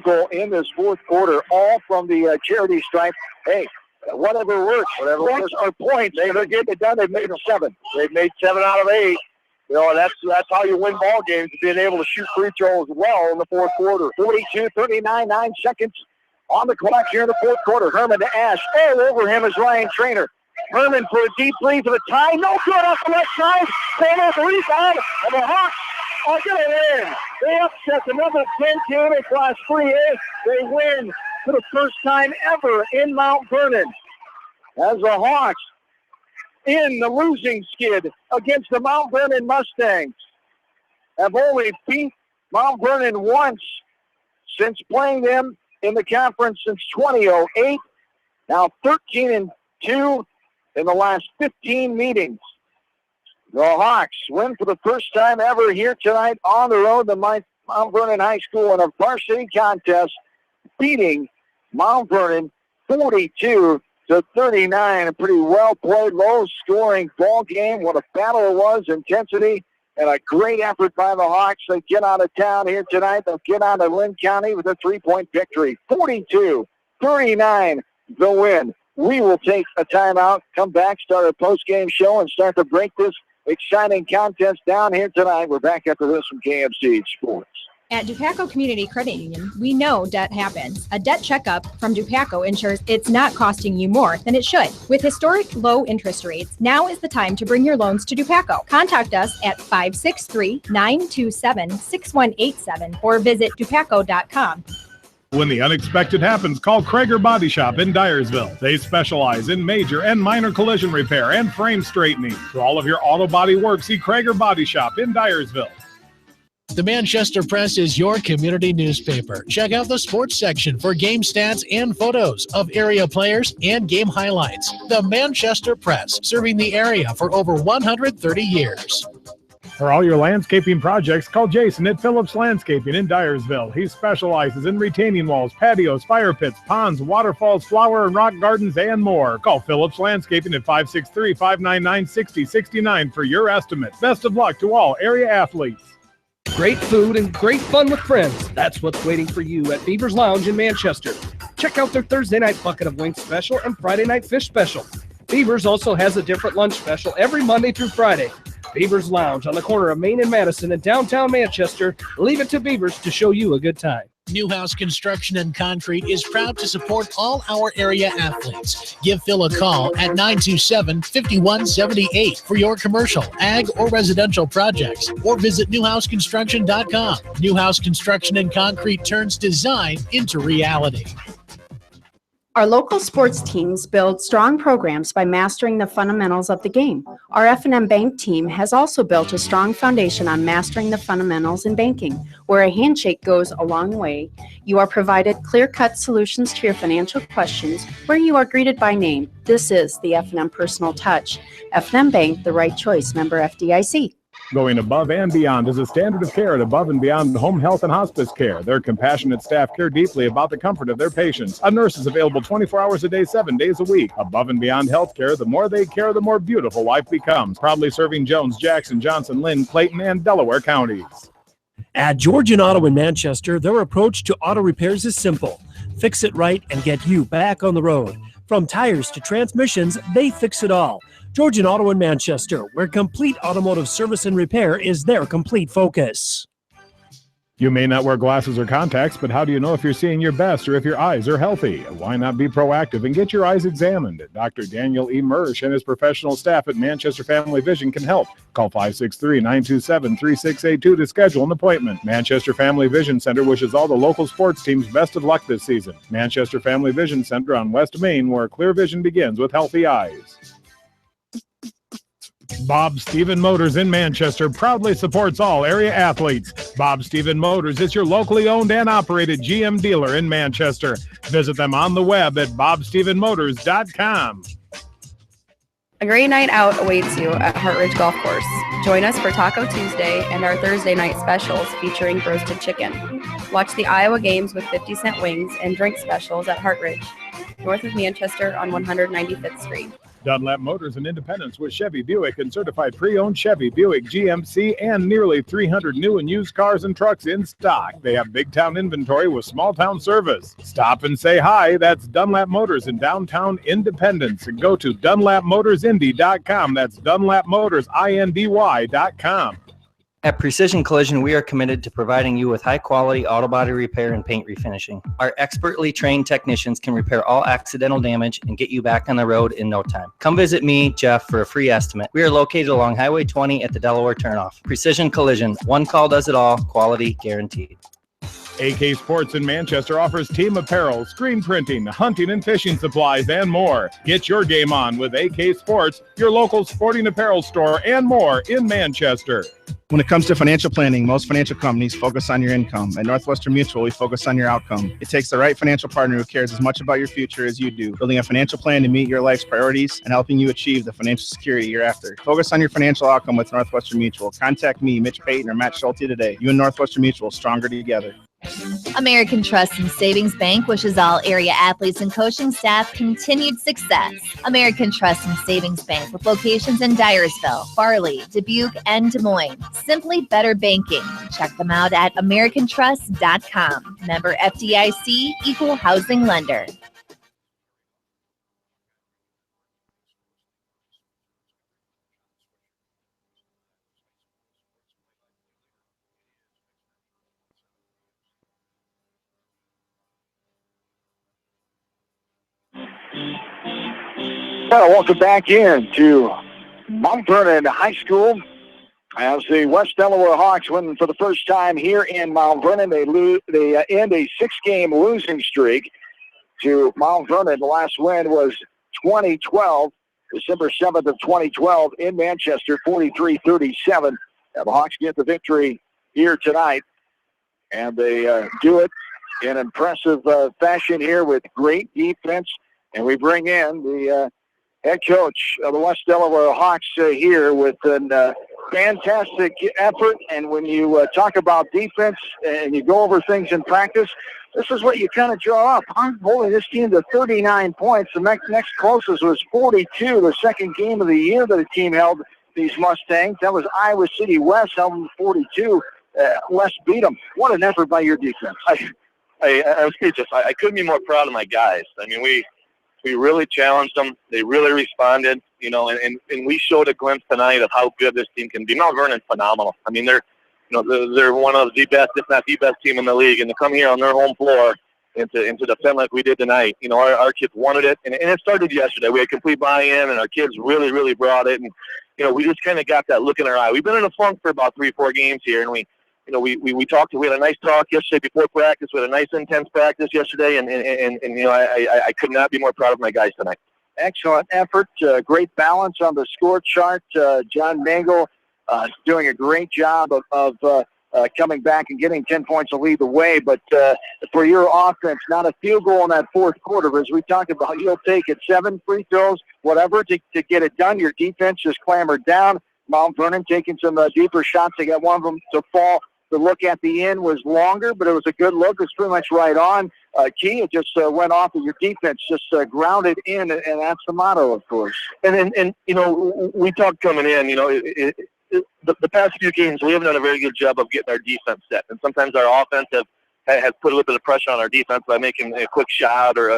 goal in this fourth quarter, all from the charity stripe. Hey, whatever works. Whatever works are points. They're getting it done. They've made 7. They've made 7 out of 8. You know, and that's how you win ball games, being able to shoot free throws well in the fourth quarter. 42-39, 9 seconds on the clock here in the fourth quarter. Herman to Ash. All over him is Ryan Trainer. Herman for a deep three for the tie. No good off the left side. Taylor the rebound. And the Hawks are going to win. They upset the number 10 team in Class 3A. They win for the first time ever in Mount Vernon. As the Hawks in the losing skid against the Mount Vernon Mustangs have only beat Mount Vernon once since playing them in the conference since 2008. Now 13-2 in the last 15 meetings. The Hawks win for the first time ever here tonight on the road to Mount Vernon High School in a varsity contest, beating Mount Vernon 42-39. A pretty well-played, low-scoring ball game. What a battle it was, intensity, and a great effort by the Hawks. They get out of town here tonight. They'll get out of Lynn County with a 3-point victory. 42-39, the win. We will take a timeout, come back, start a post-game show, and start to break this exciting contest down here tonight. We're back after this from KMC Sports. At Dupaco Community Credit Union, we know debt happens. A debt checkup from Dupaco ensures it's not costing you more than it should. With historic low interest rates, now is the time to bring your loans to Dupaco. Contact us at 563-927-6187 or visit dupaco.com. When the unexpected happens, call Krager Body Shop in Dyersville. They specialize in major and minor collision repair and frame straightening. For all of your auto body work, see Krager Body Shop in Dyersville. The Manchester Press is your community newspaper. Check out the sports section for game stats and photos of area players and game highlights. The Manchester Press, serving the area for over 130 years. For all your landscaping projects, call Jason at Phillips Landscaping in Dyersville. He specializes in retaining walls, patios, fire pits, ponds, waterfalls, flower and rock gardens, and more. Call Phillips Landscaping at 563-599-6069 for your estimate. Best of luck to all area athletes. Great food and great fun with friends. That's what's waiting for you at Beaver's Lounge in Manchester. Check out their Thursday night bucket of wings special and Friday night fish special. Beaver's also has a different lunch special every Monday through Friday. Beaver's Lounge on the corner of Main and Madison in downtown Manchester. Leave it to Beaver's to show you a good time. Newhouse Construction and Concrete is proud to support all our area athletes. Give Phil a call at 927-5178 for your commercial, ag, or residential projects, or visit newhouseconstruction.com. Newhouse Construction and Concrete turns design into reality. Our local sports teams build strong programs by mastering the fundamentals of the game. Our F&M Bank team has also built a strong foundation on mastering the fundamentals in banking, where a handshake goes a long way. You are provided clear-cut solutions to your financial questions, where you are greeted by name. This is the F&M Personal Touch. F&M Bank, the right choice, member FDIC. Going above and beyond is a standard of care at Above and Beyond Home Health and Hospice Care. Their compassionate staff care deeply about the comfort of their patients. A nurse is available 24 hours a day, 7 days a week. Above and Beyond Healthcare, the more they care, the more beautiful life becomes. Proudly serving Jones, Jackson, Johnson, Lynn, Clayton, and Delaware counties. At Georgian Auto in Manchester, their approach to auto repairs is simple. Fix it right and get you back on the road. From tires to transmissions, they fix it all. Georgian Auto in Manchester, where complete automotive service and repair is their complete focus. You may not wear glasses or contacts, but how do you know if you're seeing your best or if your eyes are healthy? Why not be proactive and get your eyes examined? Dr. Daniel E. Mersch and his professional staff at Manchester Family Vision can help. Call 563-927-3682 to schedule an appointment. Manchester Family Vision Center wishes all the local sports teams best of luck this season. Manchester Family Vision Center on West Main, where clear vision begins with healthy eyes. Bob Stephen Motors in Manchester proudly supports all area athletes. Bob Stephen Motors is your locally owned and operated GM dealer in Manchester. Visit them on the web at bobstephenmotors.com. A great night out awaits you at Hartridge Golf Course. Join us for Taco Tuesday and our Thursday night specials featuring roasted chicken. Watch the Iowa games with 50-cent wings and drink specials at Hartridge, north of Manchester on 195th Street. Dunlap Motors in Independence with Chevy Buick and certified pre-owned Chevy Buick GMC and nearly 300 new and used cars and trucks in stock. They have big town inventory with small town service. Stop and say hi. That's Dunlap Motors in downtown Independence. And go to DunlapMotorsIndy.com. That's DunlapMotorsIndy.com. At Precision Collision, we are committed to providing you with high-quality auto body repair and paint refinishing. Our expertly trained technicians can repair all accidental damage and get you back on the road in no time. Come visit me, Jeff, for a free estimate. We are located along Highway 20 at the Delaware turnoff. Precision Collision, one call does it all, quality guaranteed. AK Sports in Manchester offers team apparel, screen printing, hunting and fishing supplies, and more. Get your game on with AK Sports, your local sporting apparel store, and more in Manchester. When it comes to financial planning, most financial companies focus on your income. At Northwestern Mutual, we focus on your outcome. It takes the right financial partner who cares as much about your future as you do, building a financial plan to meet your life's priorities and helping you achieve the financial security you're after. Focus on your financial outcome with Northwestern Mutual. Contact me, Mitch Payton, or Matt Schulte today. You and Northwestern Mutual, stronger together. American Trust and Savings Bank wishes all area athletes and coaching staff continued success. American Trust and Savings Bank with locations in Dyersville, Farley, Dubuque, and Des Moines. Simply better banking. Check them out at americantrust.com. Member FDIC, equal housing lender. Well, welcome back in to Mount Vernon High School as the West Delaware Hawks win for the first time here in Mount Vernon. They end a 6-game losing streak to Mount Vernon. The last win was 2012, December 7th of 2012 in Manchester, 43-37. The Hawks get the victory here tonight, and they do it in impressive fashion here with great defense. And we bring in the head coach of the West Delaware Hawks here with a fantastic effort. And when you talk about defense and you go over things in practice, this is what you kind of draw up. I'm holding this team to 39 points. The next closest was 42, the second game of the year that the team held these Mustangs. That was Iowa City West, held them 42. West beat them. What an effort by your defense. I was speechless. I couldn't be more proud of my guys. I mean, we really challenged them. They really responded, and we showed a glimpse tonight of how good this team can be. Mount Vernon's phenomenal. I mean, they're one of the best, if not the best team in the league, and to come here on their home floor and to defend like we did tonight, our kids wanted it, and it started yesterday. We had complete buy-in, and our kids really, really brought it, and we just kind of got that look in our eye. We've been in a funk for about 3-4 games here, and we talked. We had a nice talk yesterday before practice. We had a nice intense practice yesterday, and I could not be more proud of my guys tonight. Excellent effort, great balance on the score chart. John Mangle doing a great job of coming back and getting 10 points to lead the way. But for your offense, not a field goal in that fourth quarter. As we talked about, you'll take it 7 free throws, whatever, to get it done. Your defense just clambered down. Mount Vernon taking some deeper shots. They got one of them to fall. The look at the end was longer, but it was a good look. It was pretty much right on. Key, it just went off of your defense, just grounded in, and that's the motto, of course. And we talked coming in, the past few games, we haven't done a very good job of getting our defense set. And sometimes our offense has put a little bit of pressure on our defense by making a quick shot or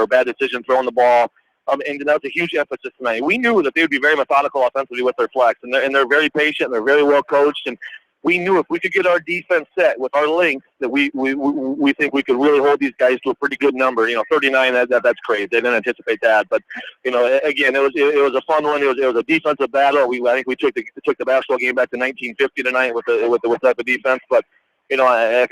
a bad decision throwing the ball. And that was a huge emphasis tonight. We knew that they would be very methodical offensively with their flex, and they're very patient, and they're very well coached. And we knew if we could get our defense set with our length, that we think we could really hold these guys to a pretty good number. 39, that's crazy. They didn't anticipate that, but again, it was a fun one. It was a defensive battle. I think we took the basketball game back to 1950 tonight with the type of defense. But like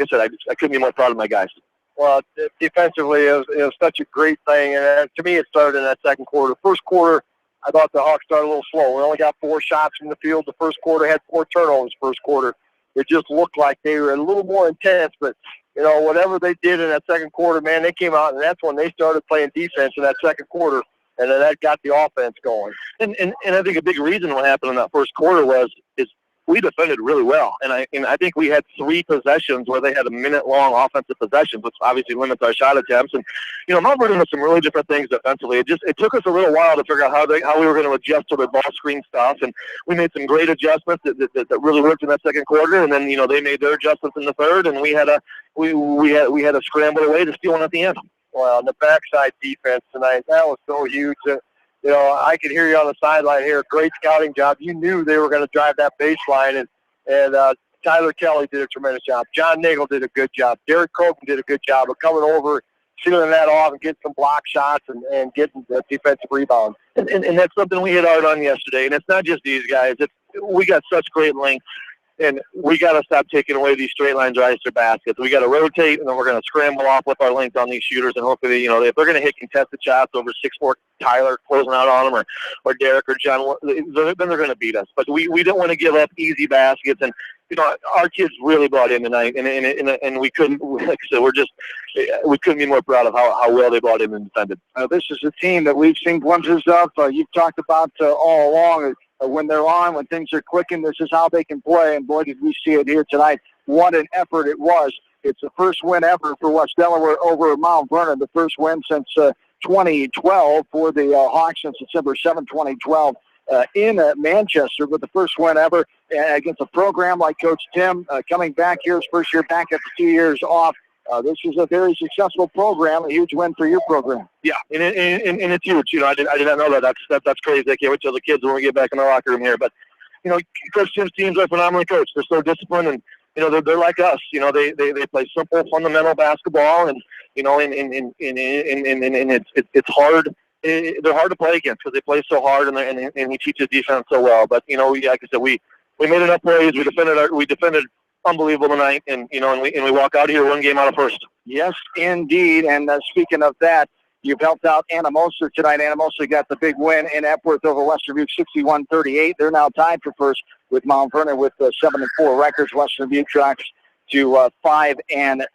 I said, I couldn't be more proud of my guys. Well, defensively, it was such a great thing, and to me, it started in that second quarter. First quarter, I thought the Hawks started a little slow. We only got 4 shots from the field. The first quarter had 4 turnovers. First quarter, it just looked like they were a little more intense. But whatever they did in that second quarter, man, they came out, and that's when they started playing defense in that second quarter, and then that got the offense going. And I think a big reason what happened in that first quarter is we defended really well, and I think we had 3 possessions where they had a minute-long offensive possessions, which obviously limits our shot attempts. And Mount Vernon does some really different things defensively. It took us a little while to figure out how we were going to adjust to their ball screen stuff, and we made some great adjustments that really worked in that second quarter. And then they made their adjustments in the third, and we had a scramble away to steal one at the end. Well, the backside defense tonight, that was so huge. I could hear you on the sideline here. Great scouting job. You knew they were going to drive that baseline, and Tyler Kelly did a tremendous job. John Nagel did a good job. Derek Cogan did a good job of coming over, sealing that off, and getting some block shots and getting the defensive rebound. And that's something we hit hard on yesterday. And it's not just these guys. We got such great length. And we got to stop taking away these straight line drives to baskets. We got to rotate, and then we're going to scramble off with our length on these shooters. And hopefully, if they're going to hit contested shots over 6'4" Tyler closing out on them, or Derek or John, then they're going to beat us. But we don't want to give up easy baskets. And our kids really brought in tonight, and we couldn't. Like I said, we couldn't be more proud of how well they brought in and defended. This is a team that we've seen glimpses of. You've talked about all along. When they're on, when things are clicking, this is how they can play. And boy, did we see it here tonight. What an effort it was. It's the first win ever for West Delaware over Mount Vernon, the first win since 2012 for the Hawks since December 7, 2012 in Manchester, but the first win ever against a program like Coach Tim coming back here, his first year back after 2 years off. This is a very successful program, a huge win for your program. Yeah, and it's huge. I did not know that. That's crazy. I can't wait till the kids when we get back in the locker room here. But Coach Tim's teams are phenomenally coached. They're so disciplined, and they're like us. They play simple, fundamental basketball, and it's hard. They're hard to play against because they play so hard, and he teaches defense so well. But like I said, we made enough plays. We defended unbelievable tonight, and we walk out here 1 game out of first. Yes, indeed. And speaking of that, you've helped out Anamosa tonight. Anamosa got the big win in Epworth over Western Butte, 61-38. They're now tied for first with Mount Vernon with 7-4 records. Western Butte drops to 5-6.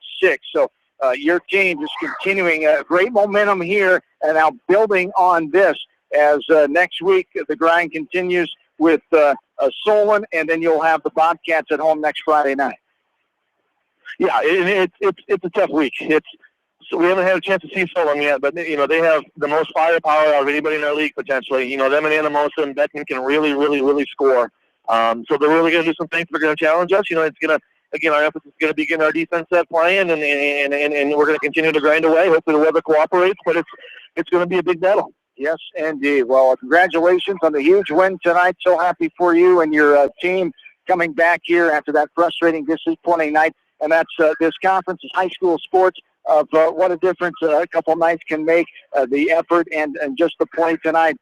So your team just continuing great momentum here, and now building on this as next week the grind continues with Solon, and then you'll have the Bobcats at home next Friday night. Yeah, it's a tough week. We haven't had a chance to see Solon yet, but they have the most firepower out of anybody in our league potentially. Them and Anamosa and Beckman can really, really, really score. So they're really going to do some things. They're going to challenge us. It's going to, again, our emphasis is going to be getting our defense set playing, and we're going to continue to grind away. Hopefully the weather cooperates, but it's going to be a big battle. Yes, indeed. Well, congratulations on the huge win tonight. So happy for you and your team coming back here after that frustrating, disappointing night. And that's this conference is high school sports. What a difference a couple nights can make. The effort and just the play tonight.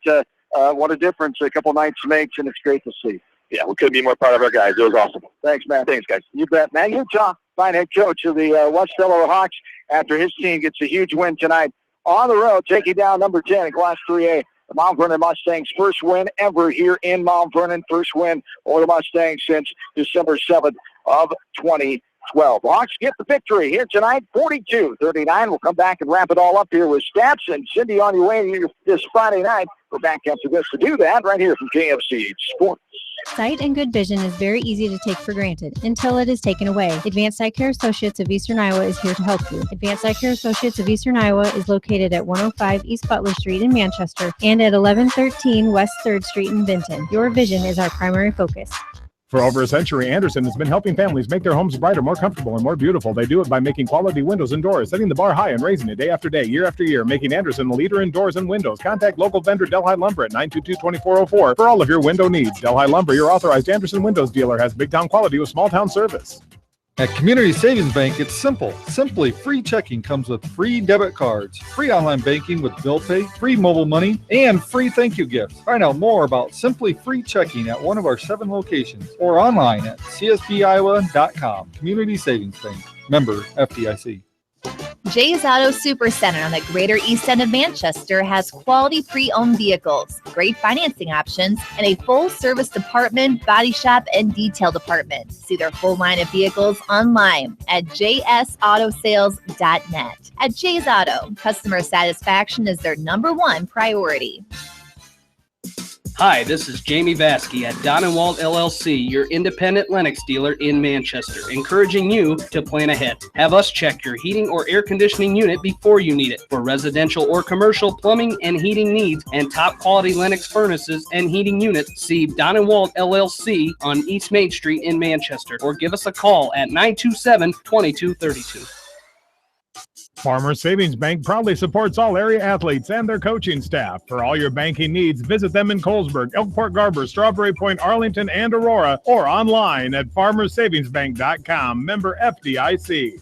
What a difference a couple nights makes, and it's great to see. Yeah, we couldn't be more proud of our guys. It was awesome. Thanks, man. Thanks, guys. You bet. Matt Utah, fine head coach of the West Delaware Hawks, after his team gets a huge win tonight on the road, taking down number 10 in Class 3A. The Mount Vernon Mustangs' first win ever here in Mount Vernon. First win over the Mustangs since December 7th of 2012. 12. The Hawks get the victory here tonight, 42-39. We'll come back and wrap it all up here with stats. And Cindy, on your way this Friday night, we're back after this to do that right here from KFC Sports. Sight and good vision is very easy to take for granted until it is taken away. Advanced Eye Care Associates of Eastern Iowa is here to help you. Advanced Eye Care Associates of Eastern Iowa is located at 105 East Butler Street in Manchester and at 1113 West 3rd Street in Vinton. Your vision is our primary focus. For over a century, Anderson has been helping families make their homes brighter, more comfortable, and more beautiful. They do it by making quality windows and doors, setting the bar high and raising it day after day, year after year, making Anderson the leader in doors and windows. Contact local vendor Delhi Lumber at 922-2404 for all of your window needs. Delhi Lumber, your authorized Anderson Windows dealer, has big town quality with small town service. At Community Savings Bank, it's simple. Simply free checking comes with free debit cards, free online banking with bill pay, free mobile money, and free thank you gifts. Find out more about Simply Free Checking at one of our 7 locations or online at csbiowa.com. Community Savings Bank. Member FDIC. Jay's Auto Supercenter on the Greater East End of Manchester has quality pre-owned vehicles, great financing options, and a full-service department, body shop, and detail department. See their full line of vehicles online at jsautosales.net. At Jay's Auto, customer satisfaction is their #1 priority. Hi, this is Jamie Vasky at Don & Walt LLC, your independent Lennox dealer in Manchester, encouraging you to plan ahead. Have us check your heating or air conditioning unit before you need it. For residential or commercial plumbing and heating needs and top quality Lennox furnaces and heating units, see Don & Walt LLC on East Main Street in Manchester, or give us a call at 927-2232. Farmers Savings Bank proudly supports all area athletes and their coaching staff. For all your banking needs, visit them in Colesburg, Elkport Garber, Strawberry Point, Arlington, and Aurora, or online at farmersavingsbank.com. Member FDIC.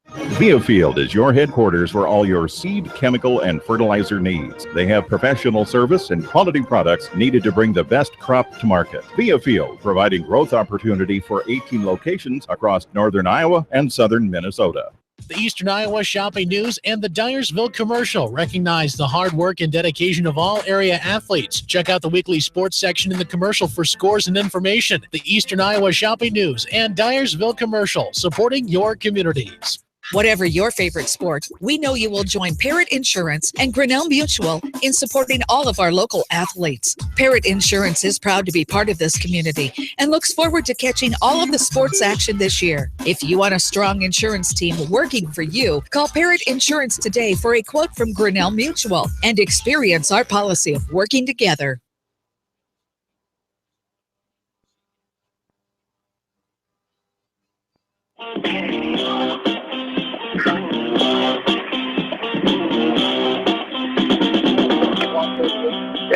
Biofield is your headquarters for all your seed, chemical, and fertilizer needs. They have professional service and quality products needed to bring the best crop to market. Biofield, providing growth opportunity for 18 locations across northern Iowa and southern Minnesota. The Eastern Iowa Shopping News and the Dyersville Commercial recognize the hard work and dedication of all area athletes. Check out the weekly sports section in the commercial for scores and information. The Eastern Iowa Shopping News and Dyersville Commercial, supporting your communities. Whatever your favorite sport, we know you will join Parrott Insurance and Grinnell Mutual in supporting all of our local athletes. Parrott Insurance is proud to be part of this community and looks forward to catching all of the sports action this year. If you want a strong insurance team working for you, call Parrott Insurance today for a quote from Grinnell Mutual and experience our policy of working together.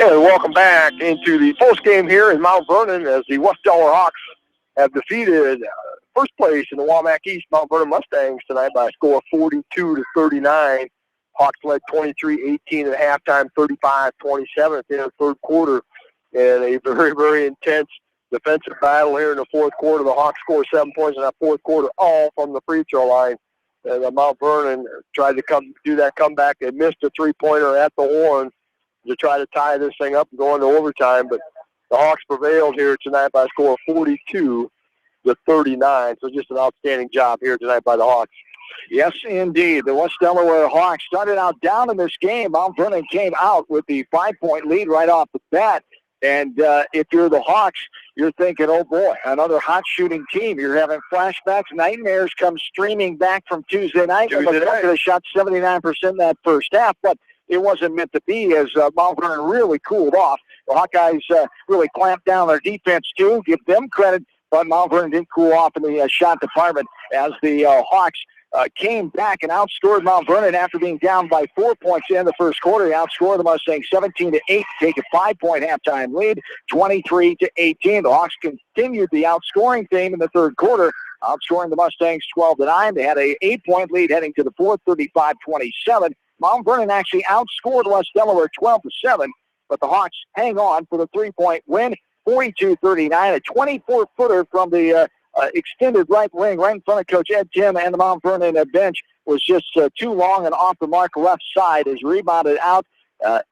And welcome back into the post game here in Mount Vernon as the West Delaware Hawks have defeated first place in the Wamak East Mount Vernon Mustangs tonight by a score of 42-39. Hawks led 23-18 at halftime, 35-27 at the end of the third quarter. And a very, very intense defensive battle here in the fourth quarter. The Hawks scored 7 points in that fourth quarter, all from the free throw line. And Mount Vernon tried to do that comeback. They missed a three-pointer at the horn to try to tie this thing up and go into overtime. But the Hawks prevailed here tonight by a score of 42-39. So just an outstanding job here tonight by the Hawks. Yes, indeed. The West Delaware Hawks started out down in this game. Mount Vernon came out with the 5-point lead right off the bat. And if you're the Hawks, you're thinking, oh, boy, another hot shooting team. You're having flashbacks. Nightmares come streaming back from Tuesday night. They shot 79% in that first half, but it wasn't meant to be as Mount Vernon really cooled off. The Hawkeyes really clamped down their defense, too. Give them credit, but Mount Vernon didn't cool off in the shot department as the Hawks came back and outscored Mount Vernon after being down by 4 points in the first quarter. He outscored the Mustangs 17-8 to take a 5-point halftime lead, 23-18. The Hawks continued the outscoring theme in the third quarter, outscoring the Mustangs 12-9. They had an 8-point lead heading to the fourth, 35-27. Mount Vernon actually outscored West Delaware 12-7, but the Hawks hang on for the 3-point win, 42-39, a 24-footer from the extended right wing right in front of Coach Ed Tim and the Mount Vernon bench was just too long and off the mark left side. Is rebounded out,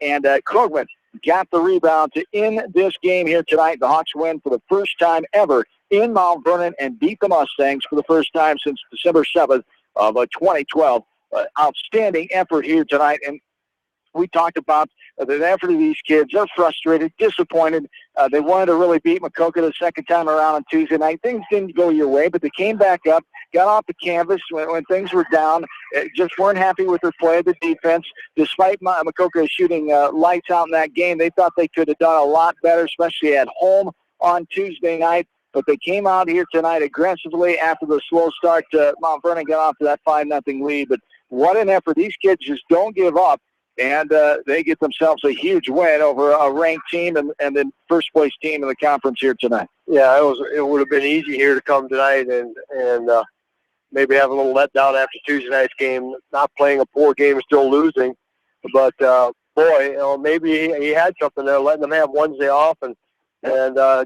and Krogman got the rebound to end this game here tonight. The Hawks win for the first time ever in Mount Vernon and beat the Mustangs for the first time since December 7th of 2012. Outstanding effort here tonight, and we talked about the effort of these kids. They're frustrated, disappointed. They wanted to really beat Maquoketa the second time around on Tuesday night. Things didn't go your way, but they came back up, got off the canvas when things were down, just weren't happy with their play of the defense. Despite Maquoketa shooting lights out in that game, they thought they could have done a lot better, especially at home on Tuesday night. But they came out here tonight aggressively after the slow start. Mount Vernon got off to that 5-0 lead. But what an effort. These kids just don't give up. And they get themselves a huge win over a ranked team and then first-place team in the conference here tonight. Yeah, it would have been easy here to come tonight and maybe have a little letdown after Tuesday night's game, not playing a poor game and still losing. But, boy, maybe he had something there, letting them have Wednesday off. And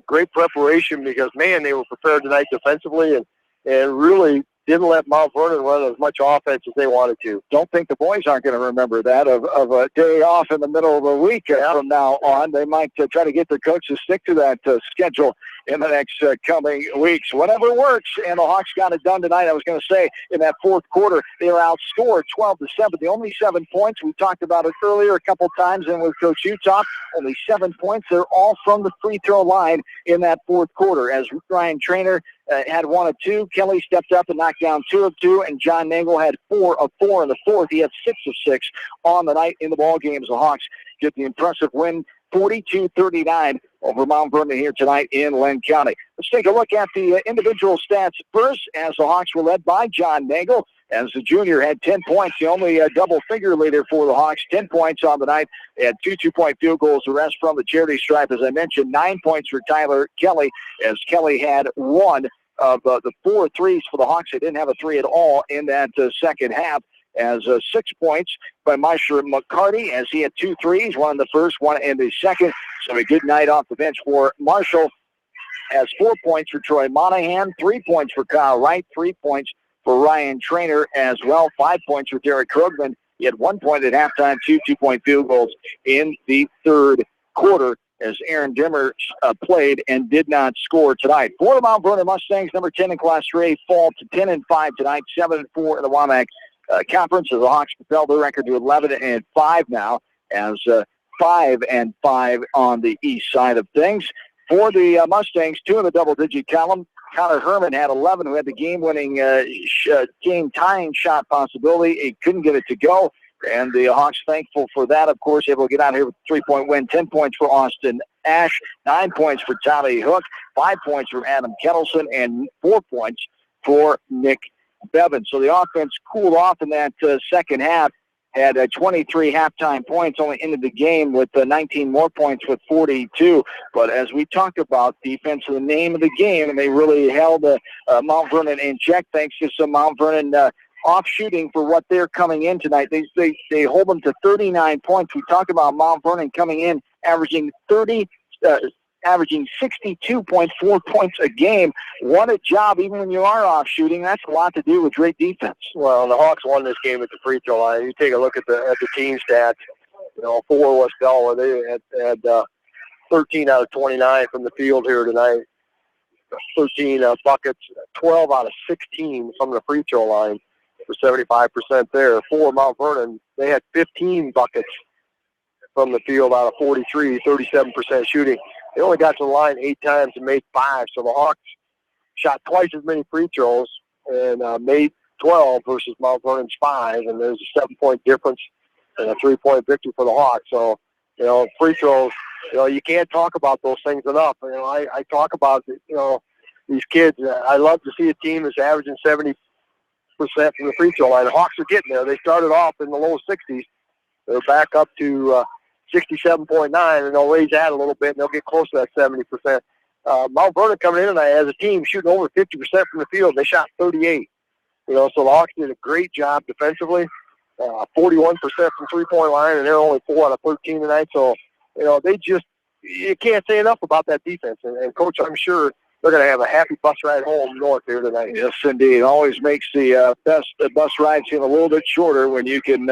great preparation because, man, they were prepared tonight defensively and really didn't let Mount Vernon run as much offense as they wanted to. Don't think the boys aren't going to remember that of a day off in the middle of the week from now on. They might try to get their coach to stick to that schedule in the next coming weeks. Whatever works, and the Hawks got it done tonight. I was going to say, in that fourth quarter, they were outscored 12-7. The only 7 points, we talked about it earlier a couple times, and with Coach Utah, only 7 points. They're all from the free throw line in that fourth quarter. As Ryan Traynor had 1 of 2, Kelly stepped up and knocked down 2 of 2, and John Nagel had 4 of 4 in the fourth. He had 6 of 6 on the night in the ball games. The Hawks get the impressive win, 42-39 over Mount Vernon here tonight in Lynn County. Let's take a look at the individual stats first, as the Hawks were led by John Nagel, as the junior had 10 points, the only double-figure leader for the Hawks, 10 points on the night. They had 2 two-point field goals, the rest from the charity stripe. As I mentioned, 9 points for Tyler Kelly, as Kelly had 1 of the 4 threes for the Hawks. They didn't have a 3 at all in that second half, as 6 points by Maisha McCarty, as he had 2 threes, 1 in the first, 1 in the second. So a good night off the bench for Marshall. Has 4 points for Troy Monahan, 3 points for Kyle Wright, 3 points for Ryan Traynor as well, 5 points for Derek Krugman. He had 1 point at halftime, 2 two-point field goals in the third quarter, as Aaron Dimmer played and did not score tonight. For the Mount Vernon Mustangs, number 10 in Class 3A, fall to 10-5 tonight, 7-4 in the WAMAC Conference, as the Hawks propelled their record to 11-5 now, as 5-5 on the east side of things. For the Mustangs, 2 in the double-digit column. Connor Herman had 11, who had the game-winning, game-tying shot possibility. He couldn't get it to go. And the Hawks thankful for that, of course, able to get out here with a 3-point win. 10 points for Austin Ash, 9 points for Tommy Hook, 5 points for Adam Kettleson, and 4 points for Nick Bevan. So the offense cooled off in that second half, had 23 halftime points, only ended the game with 19 more points with 42. But as we talked about, defense is the name of the game, and they really held Mount Vernon in check thanks to some Mount Vernon off shooting for what they're coming in tonight. They hold them to 39 points. We talked about Mount Vernon coming in averaging 62.4 points a game. What a job, even when you are off shooting. That's a lot to do with great defense. Well, the Hawks won this game at the free throw line. You take a look at the team stats. For West Delaware, they had 13 out of 29 from the field here tonight. 13 buckets, 12 out of 16 from the free throw line for 75% there. For Mount Vernon, they had 15 buckets from the field out of 43, 37% shooting. They only got to the line 8 times and made 5. So the Hawks shot twice as many free throws and made 12 versus Mount Vernon's 5. And there's a 7-point difference and a 3-point victory for the Hawks. So, free throws, you can't talk about those things enough. I talk about, these kids. I love to see a team that's averaging 70% from the free throw line. The Hawks are getting there. They started off in the low 60s. They're back up to 67.9, and they'll raise that a little bit, and they'll get close to that 70%. Mount Vernon coming in tonight as a team shooting over 50% from the field. They shot 38. So the Hawks did a great job defensively, 41% from three-point line, and they're only 4 out of 13 tonight. So, you can't say enough about that defense. And Coach, I'm sure they're going to have a happy bus ride home north here tonight. Yes, indeed. It always makes the bus ride seem a little bit shorter when you can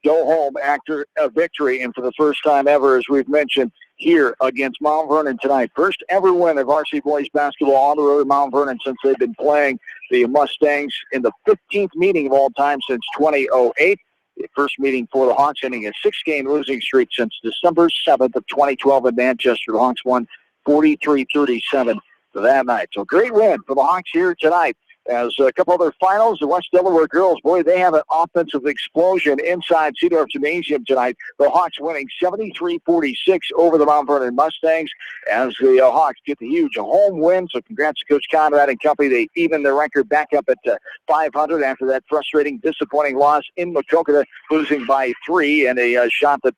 go home after a victory, and for the first time ever, as we've mentioned, here against Mount Vernon tonight. First ever win of varsity boys basketball on the road at Mount Vernon since they've been playing the Mustangs in the 15th meeting of all time since 2008. The first meeting for the Hawks, ending a 6-game losing streak since December 7th of 2012 in Manchester. The Hawks won 43-37 for that night. So great win for the Hawks here tonight. As a couple other finals, the West Delaware girls, boy, they have an offensive explosion inside Cedar Gymnasium tonight. The Hawks winning 73-46 over the Mount Vernon Mustangs as the Hawks get the huge home win. So congrats to Coach Conrad and company. They even their record back up at 500 after that frustrating, disappointing loss in Maquoketa, losing by 3, and a shot that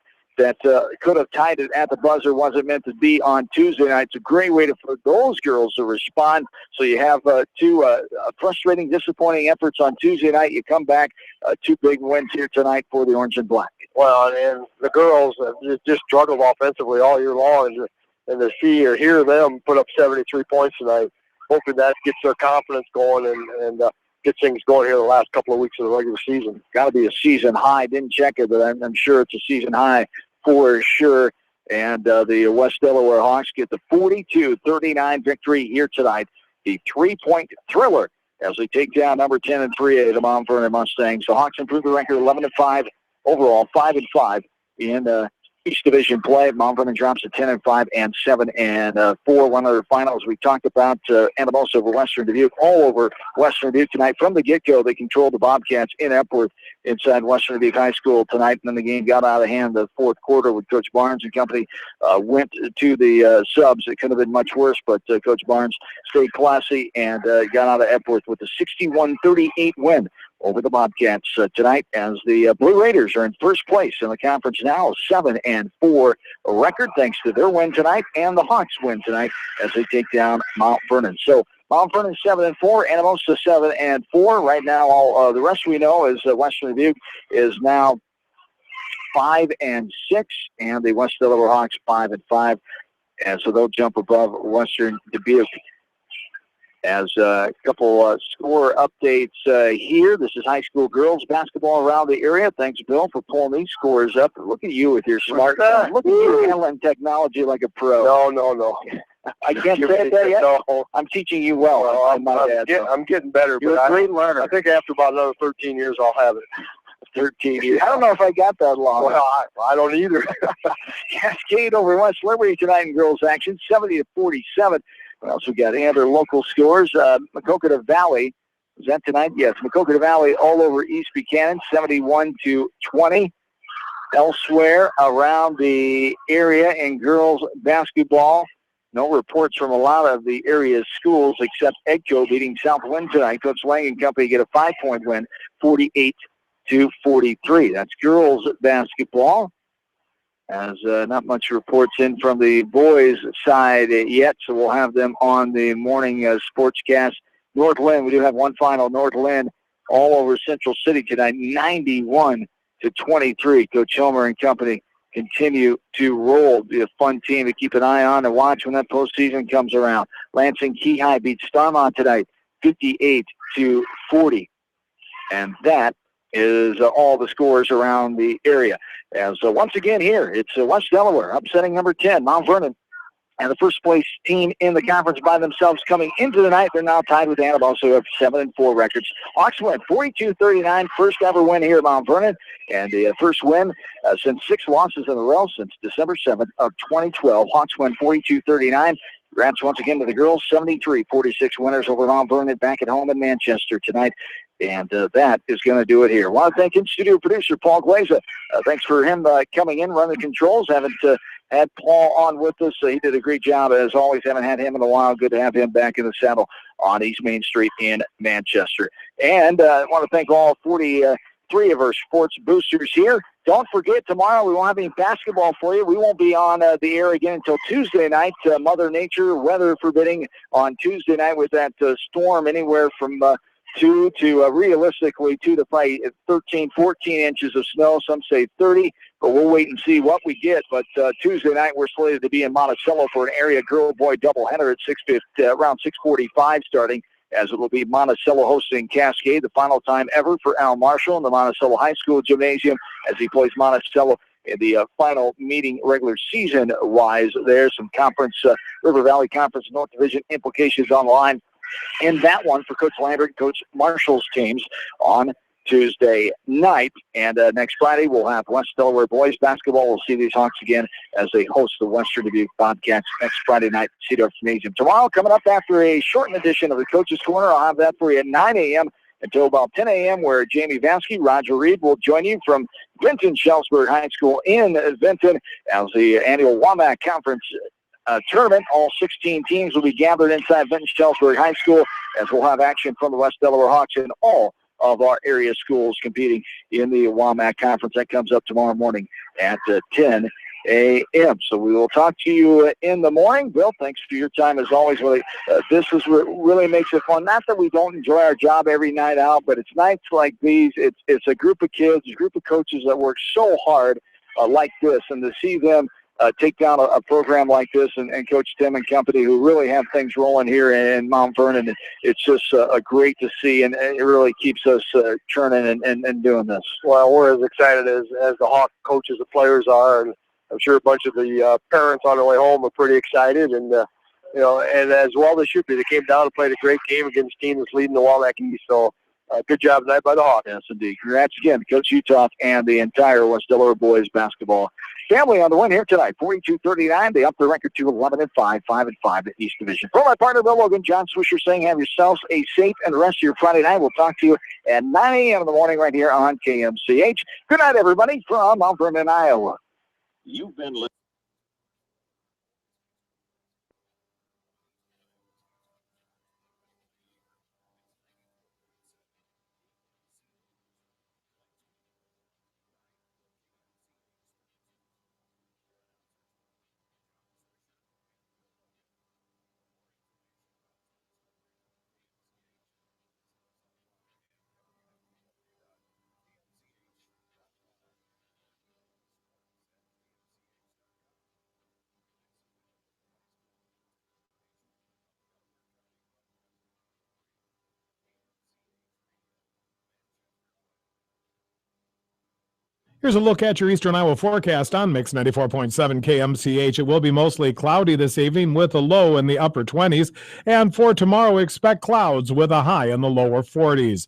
could have tied it at the buzzer wasn't meant to be on Tuesday night. It's a great way for those girls to respond. So you have two frustrating, disappointing efforts on Tuesday night. You come back, 2 big wins here tonight for the Orange and Black. Well, and the girls just struggled offensively all year long, and to see or hear them put up 73 points tonight, hoping that gets their confidence going and get things going here the last couple of weeks of the regular season. Got to be a season high. Didn't check it, but I'm sure it's a season high for sure. And the West Delaware Hawks get the 42-39 victory here tonight. The 3-point thriller as they take down number 10 and 3A, the Mount Vernon Mustangs. The Hawks improve the record 11-5 overall, 5-5 in East Division play. Mount Vernon drops to 10-5 and 7-4. One other finals we talked about, Anamosa over Western Dubuque, all over Western Dubuque tonight. From the get-go, they controlled the Bobcats in Epworth inside Western Dubuque High School tonight, and then the game got out of hand the fourth quarter with Coach Barnes and company went to the subs. It could have been much worse, but Coach Barnes stayed classy and got out of Epworth with a 61-38 win over the Bobcats tonight, as the Blue Raiders are in first place in the conference now, 7-4 record, thanks to their win tonight and the Hawks win tonight as they take down Mount Vernon. So Mount Vernon 7-4, Anamosa 7-4. Right now, all the rest we know is Western Dubuque is now 5-6, and the West Delaware Hawks 5-5, and so they'll jump above Western Dubuque. As a couple score updates here. This is high school girls basketball around the area. Thanks, Bill, for pulling these scores up. Look at you with your smartphone. Look at you handling technology like a pro. No. I can't say that yet. No. I'm teaching you well. I'm getting better. You're a great learner. I think after about another 13 years, I'll have it. 13 years. I don't know if I got that long. Well, I don't either. Cascade over West Liberty tonight in girls action, 70-47. We also got any other local scores. Maquoketa Valley, is that tonight? Yes, Maquoketa Valley all over East Buchanan, 71-20. Elsewhere around the area in girls basketball, no reports from a lot of the area's schools except Edco beating Southwind tonight. Coach Lang and company get a 5-point win, 48-43. That's girls basketball. As not much reports in from the boys' side yet, so we'll have them on the morning sportscast. North Lynn, we do have one final. North Lynn all over Central City tonight, 91-23. Coach Homer and company continue to roll. Be a fun team to keep an eye on and watch when that postseason comes around. Lansing Keyhigh beats Starmont tonight, 58-40. And that is all the scores around the area. As once again here, it's West Delaware upsetting number 10, Mount Vernon. And the first place team in the conference by themselves coming into the night. They're now tied with Anamosa, who have 7-4 records. Hawks win 42-39, first ever win here at Mount Vernon. And the first win since 6 losses in a row since December 7th of 2012. Hawks win 42-39. Congrats once again to the girls, 73-46 winners over Mount Vernon back at home in Manchester tonight. And that is going to do it here. I want to thank in-studio producer Paul Glaza. Thanks for him coming in, running the controls. Haven't had Paul on with us. He did a great job, as always. Haven't had him in a while. Good to have him back in the saddle on East Main Street in Manchester. And I want to thank all 43 of our sports boosters here. Don't forget, tomorrow we won't have any basketball for you. We won't be on the air again until Tuesday night. Mother Nature, weather forbidding, on Tuesday night with that storm anywhere from 2 to realistically 2 to 13, 14 inches of snow. Some say 30, but we'll wait and see what we get. But Tuesday night we're slated to be in Monticello for an area girl-boy doubleheader at around 6:45 starting. as it will be Monticello hosting Cascade, the final time ever for Al Marshall in the Monticello High School Gymnasium as he plays Monticello in the final meeting regular season-wise. There's some conference, River Valley Conference North Division implications on the line in that one for Coach Lambert and Coach Marshall's teams on Tuesday night. And next Friday, we'll have West Delaware boys basketball. We'll see these Hawks again as they host the Western Dubuque Bobcats next Friday night at Cedar Gymnasium. Tomorrow, coming up after a shortened edition of the Coach's Corner, I'll have that for you at 9 a.m. until about 10 a.m., where Jamie Vasky, Roger Reed will join you from Vinton-Schellsburg High School in Vinton as the annual WAMAC Conference tournament. All 16 teams will be gathered inside Vinton-Schellsburg High School as we'll have action from the West Delaware Hawks in all of our area schools competing in the WAMAC Conference. That comes up tomorrow morning at 10 a.m. So we will talk to you in the morning. Bill, thanks for your time as always. Really, this is what really makes it fun. Not that we don't enjoy our job every night out, but it's nights like these. It's a group of kids, a group of coaches that work so hard like this, and to see them take down a program like this, and Coach Tim and company who really have things rolling here in Mount Vernon. It's just great to see, and it really keeps us churning and doing this. Well, we're as excited as the Hawk coaches and players are, and I'm sure a bunch of the parents on their way home are pretty excited, and and as well they should be. They came down and played a great game against a team that's leading the WAMAC East, so good job tonight by the Hawks. Yes, indeed. Congrats again, Coach Utah and the entire West Delaware boys basketball family on the win here tonight. 42-39. They up the record to 11-5, 5-5 at East Division. For my partner, Bill Logan, John Swisher saying have yourselves a safe and rest of your Friday night. We'll talk to you at 9 a.m. in the morning right here on KMCH. Good night, everybody, from Mount Vernon, Iowa. You've been listening. Here's a look at your Eastern Iowa forecast on Mix 94.7 KMCH. It will be mostly cloudy this evening with a low in the upper 20s. And for tomorrow, expect clouds with a high in the lower 40s.